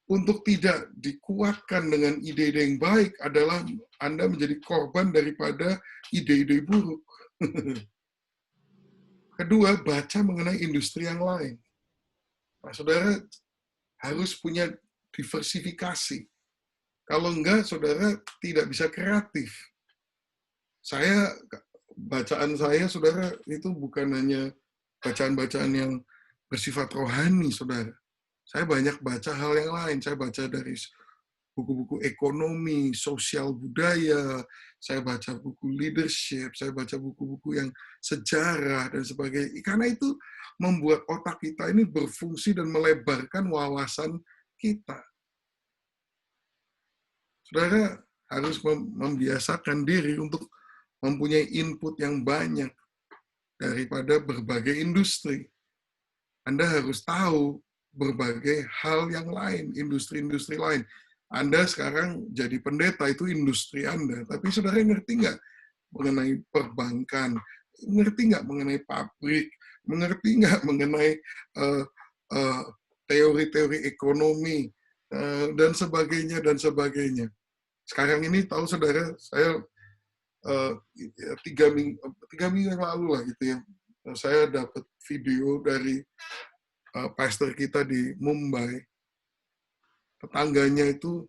Untuk tidak dikuatkan dengan ide-ide yang baik adalah Anda menjadi korban daripada ide-ide buruk. Kedua, baca mengenai industri yang lain. Nah, saudara harus punya diversifikasi. Kalau enggak, saudara tidak bisa kreatif. Bacaan saya, saudara, itu bukan hanya bacaan-bacaan yang bersifat rohani, saudara. Saya banyak baca hal yang lain. Saya baca dari buku-buku ekonomi, sosial budaya, saya baca buku leadership, saya baca buku-buku yang sejarah dan sebagainya. Karena itu membuat otak kita ini berfungsi dan melebarkan wawasan kita. Saudara harus membiasakan diri untuk mempunyai input yang banyak daripada berbagai industri. Anda harus tahu berbagai hal yang lain, industri-industri lain. Anda sekarang jadi pendeta, itu industri Anda. Tapi saudara ngerti nggak mengenai perbankan? Ngerti nggak mengenai pabrik? Mengerti nggak mengenai teori-teori ekonomi? Dan sebagainya, dan sebagainya. Sekarang ini tahu saudara, saya 3 minggu yang lalu lah gitu ya, saya dapat video dari pastor kita di Mumbai. Tetangganya itu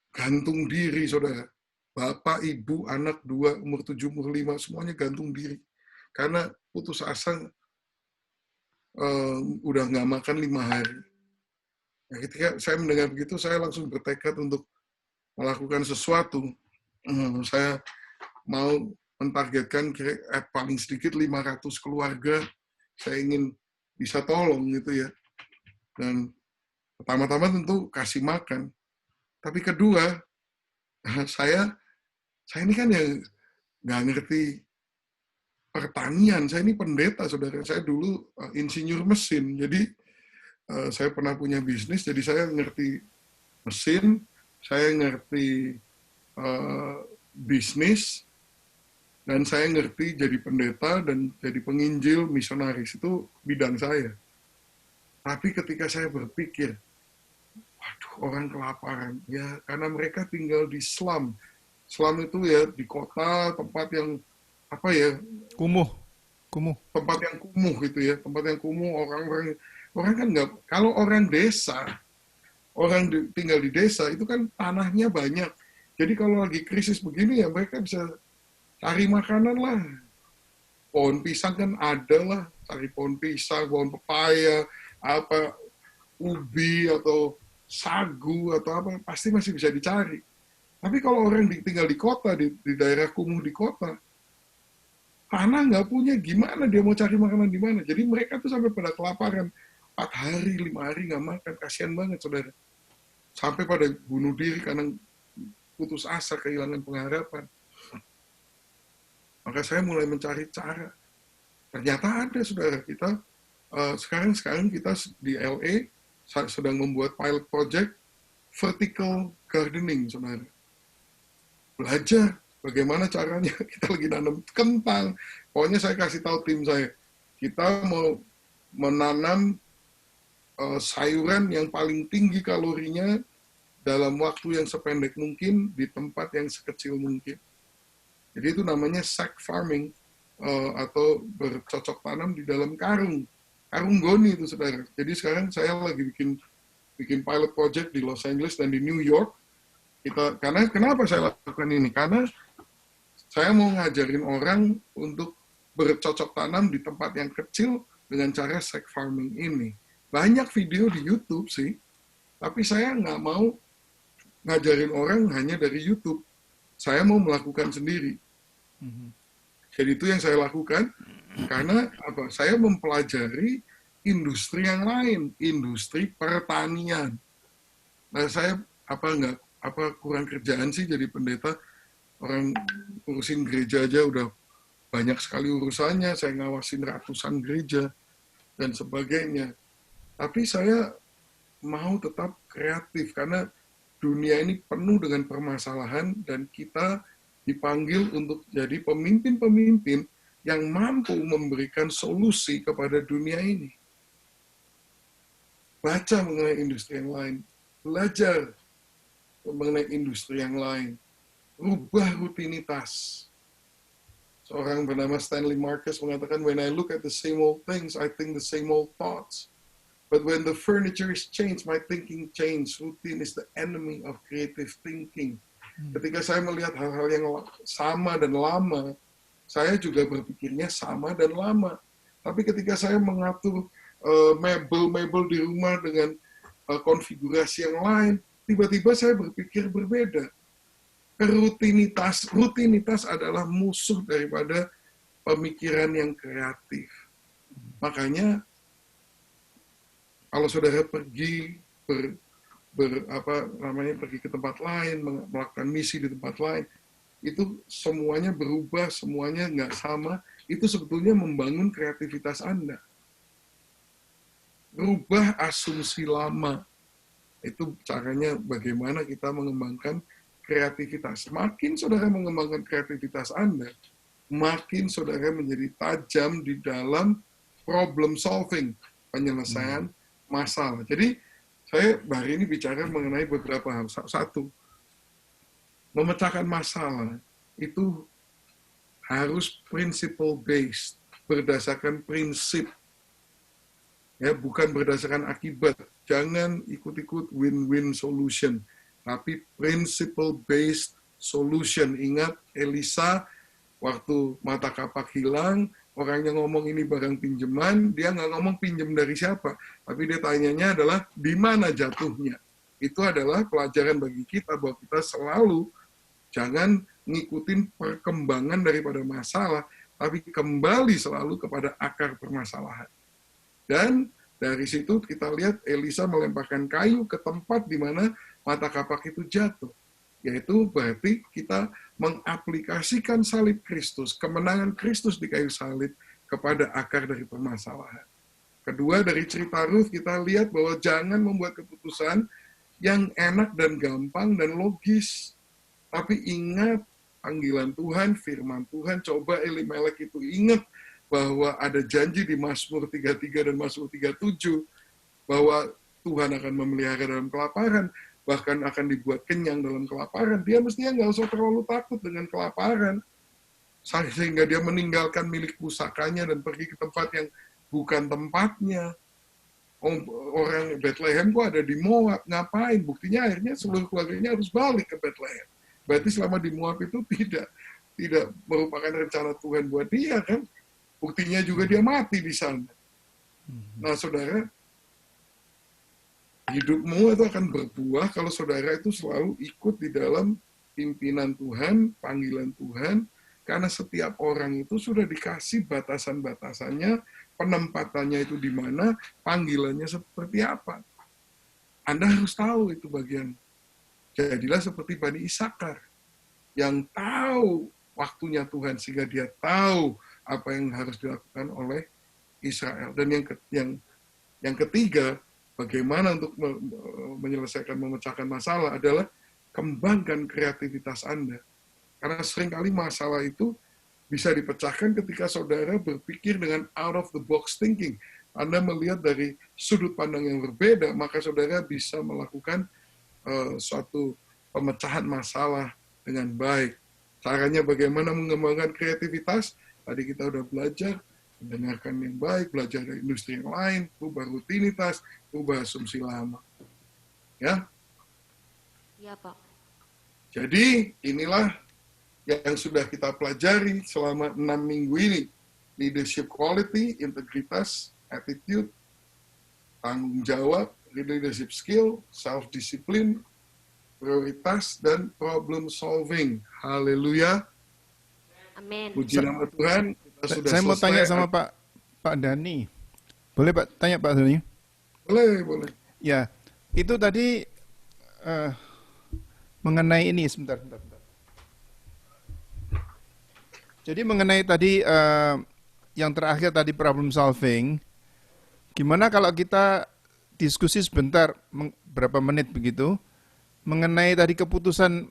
gantung diri, saudara. Bapak, ibu, anak 2, umur 7, umur 5, semuanya gantung diri. Karena putus asa, udah nggak makan 5 hari. Nah, ketika saya mendengar begitu, saya langsung bertekad untuk melakukan sesuatu. Saya mau mentargetkan paling sedikit 500 keluarga, saya ingin bisa tolong gitu ya. Dan pertama-tama tentu kasih makan. Tapi kedua, saya ini kan yang nggak ngerti pertanian. Saya ini pendeta, saudara. Saya dulu insinyur mesin. Jadi saya pernah punya bisnis, jadi saya ngerti mesin, saya ngerti bisnis, dan saya ngerti jadi pendeta dan jadi penginjil, misionaris. Itu bidang saya. Tapi ketika saya berpikir, waduh, orang kelaparan. Ya, karena mereka tinggal di slum. Slum itu ya di kota, tempat yang apa ya? Kumuh. Tempat yang kumuh gitu ya. Tempat yang kumuh, orang kan nggak. Kalau orang desa, tinggal di desa itu kan tanahnya banyak. Jadi kalau lagi krisis begini ya mereka bisa cari makanan lah. Pohon pisang kan ada lah, cari pohon pisang, pohon pepaya, apa ubi atau sagu atau apa, pasti masih bisa dicari. Tapi kalau orang tinggal di kota, di daerah kumuh di kota, tanah nggak punya, gimana dia mau cari makanan di mana? Jadi mereka tuh sampai pada kelaparan, 4 hari, 5 hari nggak makan, kasihan banget saudara. Sampai pada bunuh diri karena putus asa, kehilangan pengharapan. Maka saya mulai mencari cara. Ternyata ada saudara, kita sekarang kita di LA sedang membuat pilot project vertical gardening, saudara. Belajar bagaimana caranya. Kita lagi nanam kentang. Pokoknya saya kasih tahu tim saya, kita mau menanam sayuran yang paling tinggi kalorinya dalam waktu yang sependek mungkin di tempat yang sekecil mungkin. Jadi itu namanya sack farming, atau bercocok tanam di dalam karung goni itu saudara. Jadi sekarang saya lagi bikin pilot project di Los Angeles dan di New York. Karena kenapa saya lakukan ini? Karena saya mau ngajarin orang untuk bercocok tanam di tempat yang kecil dengan cara sack farming ini. Banyak video di YouTube sih, tapi saya nggak mau ngajarin orang hanya dari YouTube. Saya mau melakukan sendiri. Jadi itu yang saya lakukan, karena apa? Saya mempelajari industri yang lain, industri pertanian. Nah, saya kurang kerjaan sih jadi pendeta. Orang urusin gereja aja udah banyak sekali urusannya, saya ngawasin ratusan gereja dan sebagainya. Tapi saya mau tetap kreatif karena dunia ini penuh dengan permasalahan dan kita dipanggil untuk jadi pemimpin-pemimpin yang mampu memberikan solusi kepada dunia ini. Baca mengenai industri yang lain, belajar mengenai industri yang lain, rubah rutinitas. Seorang bernama Stanley Marcus mengatakan, when I look at the same old things, I think the same old thoughts. But when the furniture is changed, my thinking changes. Routine is the enemy of creative thinking. Ketika saya melihat hal-hal yang sama dan lama, saya juga berpikirnya sama dan lama. Tapi ketika saya mengatur mebel-mebel di rumah dengan konfigurasi yang lain. Tiba-tiba saya berpikir berbeda. Rutinitas adalah musuh daripada pemikiran yang kreatif. Makanya kalau saudara pergi pergi ke tempat lain, melakukan misi di tempat lain, itu semuanya berubah, semuanya nggak sama, itu sebetulnya membangun kreativitas Anda. Rubah asumsi lama. Itu caranya bagaimana kita mengembangkan kreativitas. Makin saudara mengembangkan kreativitas Anda, makin saudara menjadi tajam di dalam problem solving, penyelesaian masalah. Jadi, saya hari ini bicara mengenai beberapa hal. Satu, memecahkan masalah itu harus principle based, berdasarkan prinsip, ya, bukan berdasarkan akibat. Jangan ikut-ikut win-win solution, tapi principle based solution. Ingat Elisa waktu mata kapak hilang, orangnya ngomong ini barang pinjaman, dia nggak ngomong pinjam dari siapa, tapi dia tanyanya adalah di mana jatuhnya. Itu adalah pelajaran bagi kita bahwa kita selalu jangan ngikutin perkembangan daripada masalah, tapi kembali selalu kepada akar permasalahan. Dan dari situ kita lihat Elisa melemparkan kayu ke tempat di mana mata kapak itu jatuh. Yaitu berarti kita mengaplikasikan salib Kristus, kemenangan Kristus di kayu salib kepada akar dari permasalahan. Kedua, dari cerita Ruth kita lihat bahwa jangan membuat keputusan yang enak dan gampang dan logis. Tapi ingat panggilan Tuhan, firman Tuhan. Coba Elimelek itu ingat bahwa ada janji di Mazmur 33 dan Mazmur 37 bahwa Tuhan akan memelihara dalam kelaparan, bahkan akan dibuat kenyang dalam kelaparan. Dia mestinya nggak usah terlalu takut dengan kelaparan, sehingga dia meninggalkan milik pusakanya dan pergi ke tempat yang bukan tempatnya. Orang Bethlehem kok ada di Moab, ngapain? Buktinya akhirnya seluruh keluarganya harus balik ke Bethlehem. Berarti selama di Moab itu tidak merupakan rencana Tuhan buat dia, kan? Buktinya juga dia mati di sana. Nah, saudara, hidupmu itu akan berbuah kalau saudara itu selalu ikut di dalam pimpinan Tuhan, panggilan Tuhan, karena setiap orang itu sudah dikasih batasan-batasannya, penempatannya itu di mana, panggilannya seperti apa. Anda harus tahu itu bagian. Jadilah seperti Bani Isakar, yang tahu waktunya Tuhan, sehingga dia tahu apa yang harus dilakukan oleh Israel. Dan yang ketiga, bagaimana untuk menyelesaikan, memecahkan masalah adalah kembangkan kreativitas Anda. Karena seringkali masalah itu bisa dipecahkan ketika saudara berpikir dengan out of the box thinking. Anda melihat dari sudut pandang yang berbeda, maka saudara bisa melakukan suatu pemecahan masalah dengan baik. Caranya bagaimana mengembangkan kreativitas? Tadi kita udah belajar, mendengarkan yang baik, belajar dari industri yang lain, ubah rutinitas, ubah asumsi lama. Ya? Iya, Pak. Jadi, inilah yang sudah kita pelajari selama 6 minggu ini. Leadership quality, integritas, attitude, tanggung jawab, leadership skill, self-discipline, prioritas, dan problem solving. Haleluya. Amin. Puji nama Tuhan. Kita sudah Saya mau selesai. tanya sama Pak Dani. Boleh Pak tanya Pak Dani? Boleh. Ya, itu tadi mengenai ini sebentar. Jadi mengenai tadi yang terakhir tadi problem solving, gimana kalau kita diskusi sebentar, berapa menit begitu, mengenai tadi keputusan.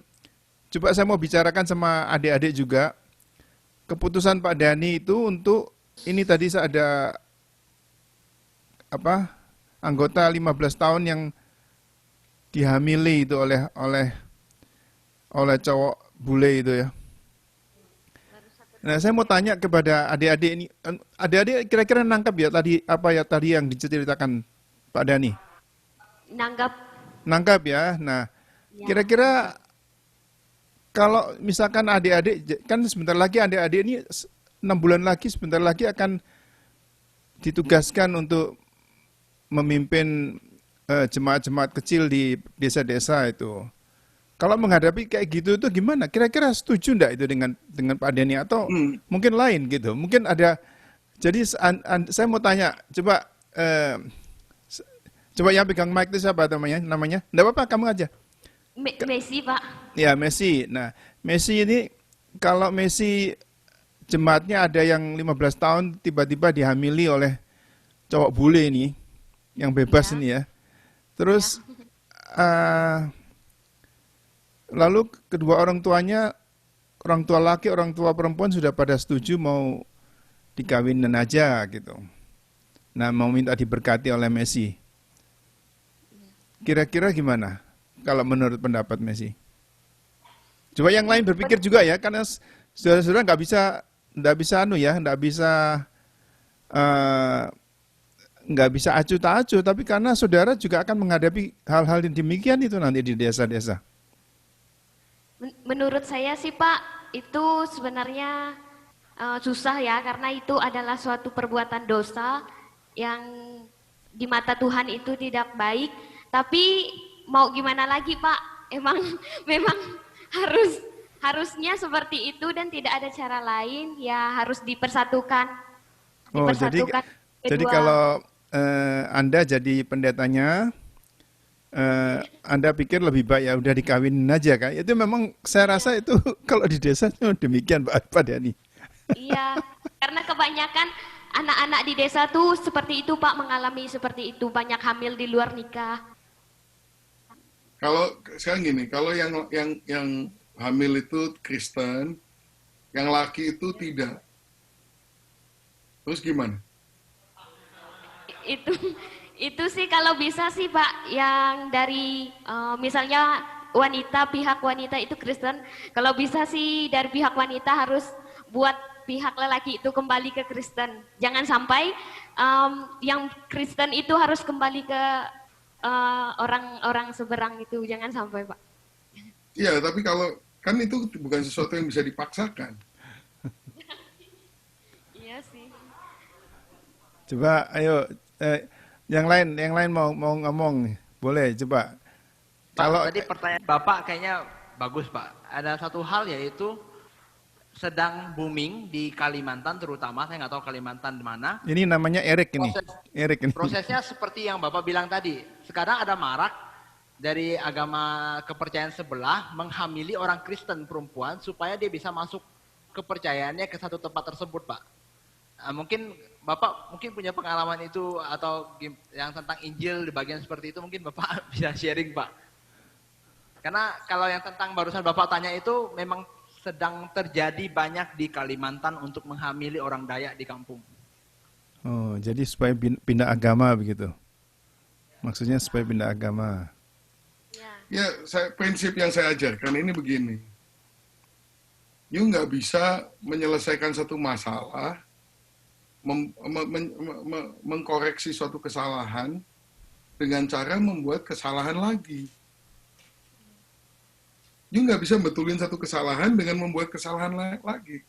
Coba saya mau bicarakan sama adik-adik juga. Keputusan Pak Dani itu untuk ini tadi ada anggota 15 tahun yang dihamili itu oleh cowok bule itu ya. Nah, saya mau tanya kepada adik-adik ini, adik-adik kira-kira nangkap ya tadi yang diceritakan Pak Dani? Nangkap ya. Nah, kira-kira kalau misalkan adik-adik, kan sebentar lagi adik-adik ini 6 bulan lagi sebentar lagi akan ditugaskan untuk memimpin jemaat-jemaat kecil di desa-desa itu. Kalau menghadapi kayak gitu itu gimana? Kira-kira setuju enggak itu dengan Pak Denny atau Hmm. mungkin lain gitu? Mungkin ada. Jadi saya mau tanya, coba yang pegang mic itu siapa namanya? Enggak apa-apa, kamu aja. Messi, Pak. Ya, Messi. Nah, Messi ini kalau Messi jemaatnya ada yang 15 tahun tiba-tiba dihamili oleh cowok bule ini, yang bebas Ya. ini ya. Terus lalu kedua orang tuanya, orang tua laki, orang tua perempuan sudah pada setuju mau dikawinin aja gitu. Nah, mau minta diberkati oleh Messi. Kira-kira gimana kalau menurut pendapat Messi? Coba yang lain berpikir juga ya, karena saudara-saudara nggak bisa nggak bisa acuh tak acuh, tapi karena saudara juga akan menghadapi hal-hal yang demikian itu nanti di desa-desa. Menurut saya sih Pak, itu sebenarnya susah ya, karena itu adalah suatu perbuatan dosa yang di mata Tuhan itu tidak baik. Tapi mau gimana lagi Pak, emang memang harusnya seperti itu dan tidak ada cara lain, ya harus dipersatukan. Oh, jadi Kedua. kalau Anda jadi pendetanya, Anda pikir lebih baik ya udah dikawinin aja kan? Itu memang saya rasa itu kalau di desa demikian Pak Dani. Iya, karena kebanyakan anak-anak di desa tuh seperti itu Pak, mengalami seperti itu, banyak hamil di luar nikah. Kalau sekarang gini, kalau yang hamil itu Kristen, yang laki itu tidak. Terus gimana? Itu sih kalau bisa sih Pak, yang dari misalnya pihak wanita itu Kristen, kalau bisa sih dari pihak wanita harus buat pihak lelaki itu kembali ke Kristen. Jangan sampai yang Kristen itu harus kembali ke orang-orang seberang itu, jangan sampai Pak. Iya, tapi kalau kan itu bukan sesuatu yang bisa dipaksakan. Iya sih. Coba ayo yang lain mau ngomong nih. Boleh coba. Pak, tadi pertanyaan Bapak kayaknya bagus Pak. Ada satu hal yaitu sedang booming di Kalimantan terutama, saya nggak tahu Kalimantan di mana. Ini namanya Erik ini. Erik ini. Prosesnya seperti yang Bapak bilang tadi. Sekarang ada marak dari agama kepercayaan sebelah menghamili orang Kristen perempuan supaya dia bisa masuk kepercayaannya ke satu tempat tersebut, Pak. Nah, mungkin Bapak punya pengalaman itu atau yang tentang Injil di bagian seperti itu, mungkin Bapak bisa sharing, Pak. Karena kalau yang tentang barusan Bapak tanya itu memang sedang terjadi banyak di Kalimantan untuk menghamili orang Dayak di kampung. Oh, jadi supaya pindah agama begitu. Maksudnya supaya pindah agama. Ya, prinsip yang saya ajarkan ini begini. You nggak bisa menyelesaikan satu masalah, mengkoreksi suatu kesalahan dengan cara membuat kesalahan lagi. You nggak bisa betulin satu kesalahan dengan membuat kesalahan lagi.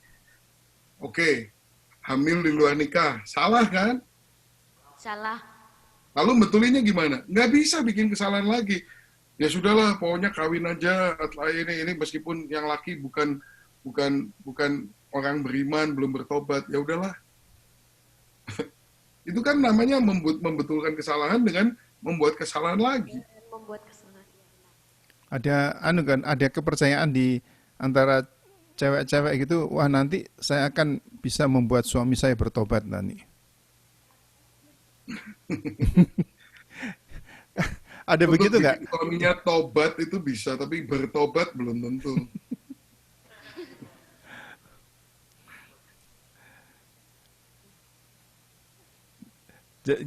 Oke, hamil di luar nikah, salah kan? Salah. Lalu betulinnya gimana? Nggak bisa bikin kesalahan lagi. Ya sudahlah, pokoknya kawin aja. Ini meskipun yang laki bukan orang beriman, belum bertobat, ya udahlah. Itu kan namanya membetulkan kesalahan dengan membuat kesalahan lagi. Membuat kesalahan. Ada kepercayaan di antara cewek-cewek gitu, wah nanti saya akan bisa membuat suami saya bertobat nanti. Ada Untuk begitu nggak? Suaminya tobat itu bisa, tapi bertobat belum tentu.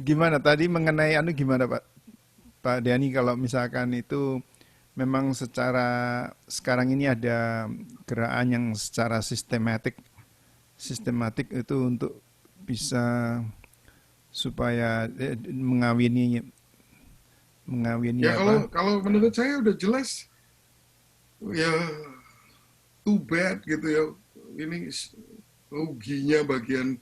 Gimana tadi mengenai gimana Pak Dani, kalau misalkan itu memang secara sekarang ini ada gerakan yang secara sistematik itu untuk bisa supaya mengawini Ya apa? kalau menurut saya udah jelas, ya too bad gitu ya. Ini ruginya bagian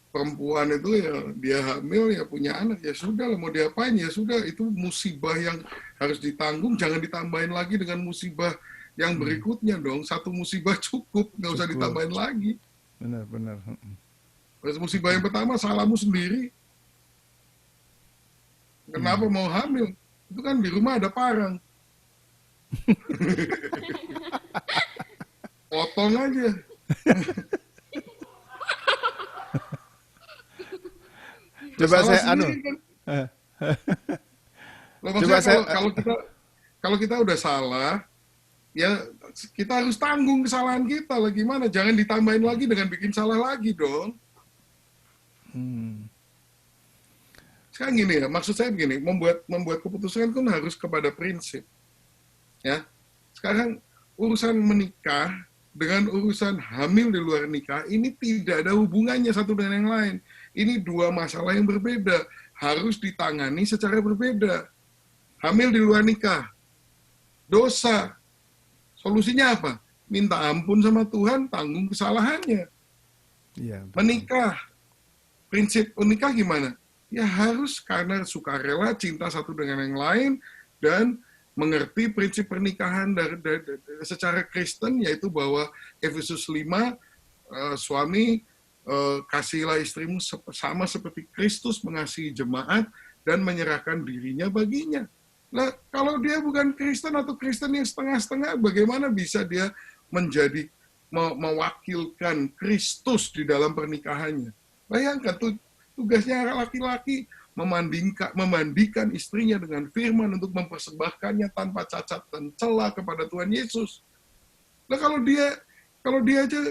perempuan itu ya dia hamil ya punya anak ya sudah lah, mau diapain ya sudah, itu musibah yang harus ditanggung, jangan ditambahin lagi dengan musibah yang berikutnya dong. Satu musibah cukup, nggak usah Cukup. ditambahin lagi. Benar. Musibah yang pertama salahmu sendiri. Kenapa mau hamil? Itu kan di rumah ada parang. Potong aja. Coba Salah saya sendiri kan. Loh, Coba maksudnya saya kalau kita udah salah, ya kita harus tanggung kesalahan kita lah, gimana? Jangan ditambahin lagi dengan bikin salah lagi dong. Sekarang gini ya, maksud saya begini, membuat keputusan kan harus kepada prinsip. Ya. Sekarang urusan menikah dengan urusan hamil di luar nikah ini tidak ada hubungannya satu dengan yang lain. Ini dua masalah yang berbeda, harus ditangani secara berbeda. Hamil di luar nikah, dosa. Solusinya apa? Minta ampun sama Tuhan, tanggung kesalahannya. Iya, betul. Menikah, prinsip menikah gimana? Ya harus karena sukarela, cinta satu dengan yang lain, dan mengerti prinsip pernikahan secara Kristen, yaitu bahwa Efesus 5, suami kasihilah istrimu sama seperti Kristus mengasihi jemaat dan menyerahkan dirinya baginya. Nah, kalau dia bukan Kristen atau Kristen yang setengah-setengah, bagaimana bisa dia menjadi mewakilkan Kristus di dalam pernikahannya? Bayangkan tugasnya laki-laki memandikan istrinya dengan firman untuk mempersembahkannya tanpa cacat dan celah kepada Tuhan Yesus. Nah, kalau dia aja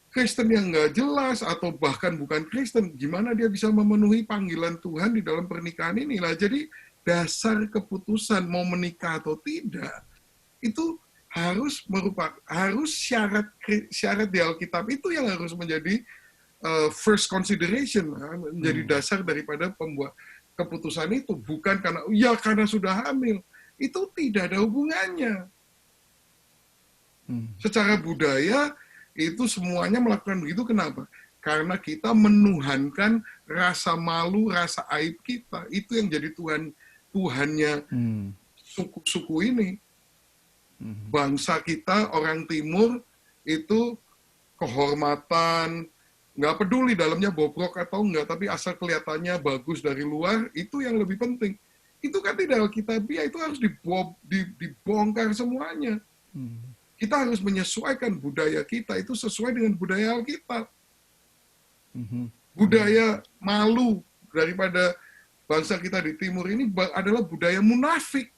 Kristen yang nggak jelas atau bahkan bukan Kristen, gimana dia bisa memenuhi panggilan Tuhan di dalam pernikahan ini? Nah, jadi dasar keputusan mau menikah atau tidak itu harus syarat di Alkitab itu yang harus menjadi first consideration, menjadi dasar daripada pembuat keputusan itu, bukan karena sudah hamil. Itu tidak ada hubungannya. Secara budaya itu semuanya melakukan begitu. Kenapa? Karena kita menuhankan rasa malu, rasa aib kita. Itu yang jadi Tuhannya suku-suku ini. Bangsa kita, orang timur, itu kehormatan, nggak peduli dalamnya bobrok atau enggak, tapi asal kelihatannya bagus dari luar, itu yang lebih penting. Itu kan tidak alkitabiah, itu harus dibongkar semuanya. Kita harus menyesuaikan budaya kita, itu sesuai dengan budaya Alkitab. Budaya malu daripada bangsa kita di timur ini adalah budaya munafik.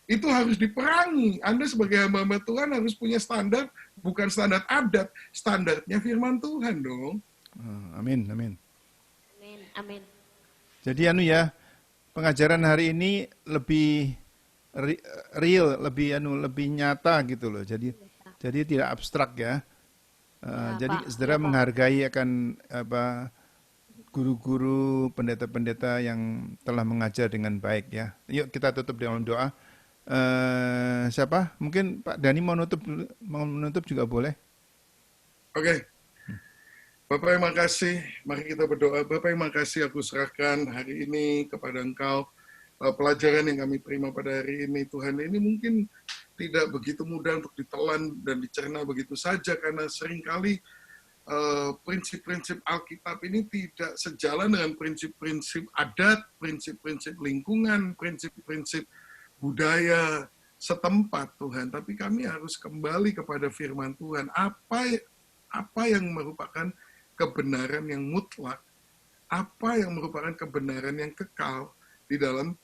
Itu harus diperangi. Anda sebagai hamba-hamba Tuhan harus punya standar, bukan standar adat, standarnya firman Tuhan dong. Amin. Amin. Jadi pengajaran hari ini lebih real, lebih nyata gitu loh. Jadi tidak abstrak ya. Jadi Pak. saudara menghargai akan guru-guru, pendeta-pendeta yang telah mengajar dengan baik ya. Yuk kita tutup dengan doa. Siapa? Mungkin Pak Dani mau menutup juga boleh. Oke. Bapak yang makasih, mari kita berdoa. Bapak yang makasih, aku serahkan hari ini kepada Engkau. Pelajaran yang kami terima pada hari ini, Tuhan, ini mungkin tidak begitu mudah untuk ditelan dan dicerna begitu saja, karena seringkali prinsip-prinsip Alkitab ini tidak sejalan dengan prinsip-prinsip adat, prinsip-prinsip lingkungan, prinsip-prinsip budaya setempat, Tuhan. Tapi kami harus kembali kepada firman Tuhan. Apa yang merupakan kebenaran yang mutlak, apa yang merupakan kebenaran yang kekal di dalam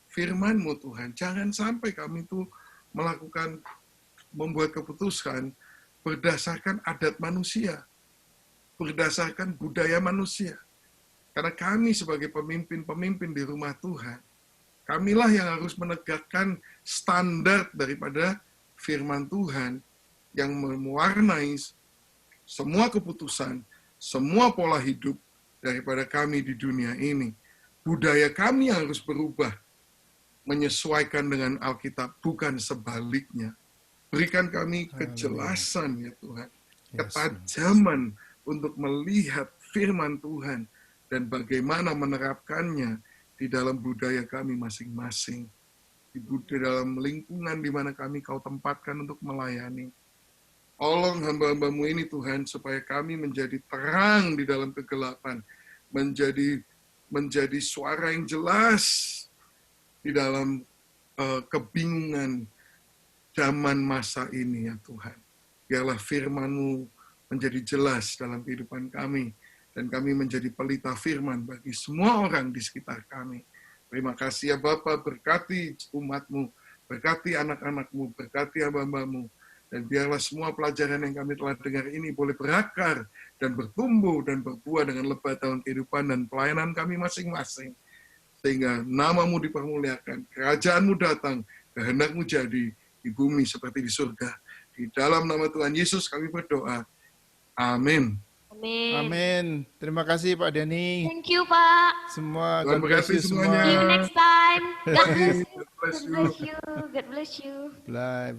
firman-Mu, Tuhan. Jangan sampai kami itu membuat keputusan berdasarkan adat manusia, berdasarkan budaya manusia. Karena kami sebagai pemimpin-pemimpin di rumah Tuhan, kamilah yang harus menegakkan standar daripada firman Tuhan yang mewarnai semua keputusan, semua pola hidup daripada kami di dunia ini. Budaya kami harus berubah, menyesuaikan dengan Alkitab, bukan sebaliknya. Berikan kami kejelasan ya Tuhan, ketajaman untuk melihat firman Tuhan dan bagaimana menerapkannya di dalam budaya kami masing-masing, di dalam lingkungan di mana kau tempatkan untuk melayani. Tolong hamba-hambamu ini Tuhan, supaya kami menjadi terang di dalam kegelapan, menjadi suara yang jelas di dalam kebingungan zaman masa ini ya Tuhan. Biarlah firman-Mu menjadi jelas dalam kehidupan kami, dan kami menjadi pelita firman bagi semua orang di sekitar kami. Terima kasih ya Bapa, berkati umat-Mu, berkati anak-anak-Mu, berkati hamba-hamba-Mu, dan biarlah semua pelajaran yang kami telah dengar ini boleh berakar dan bertumbuh dan berbuah dengan lebat dalam kehidupan dan pelayanan kami masing-masing. Sehingga nama-Mu dipermuliakan, kerajaan-Mu datang, kehendak-Mu jadi di bumi seperti di surga. Di dalam nama Tuhan Yesus kami berdoa. Amin. Amin. Amin. Terima kasih Pak Denny. Thank you, Pak. Semua, Tuhan God bless berkati you semua. semuanya. See you next time. God bless you. God bless God you. bless you. God bless you. Bye.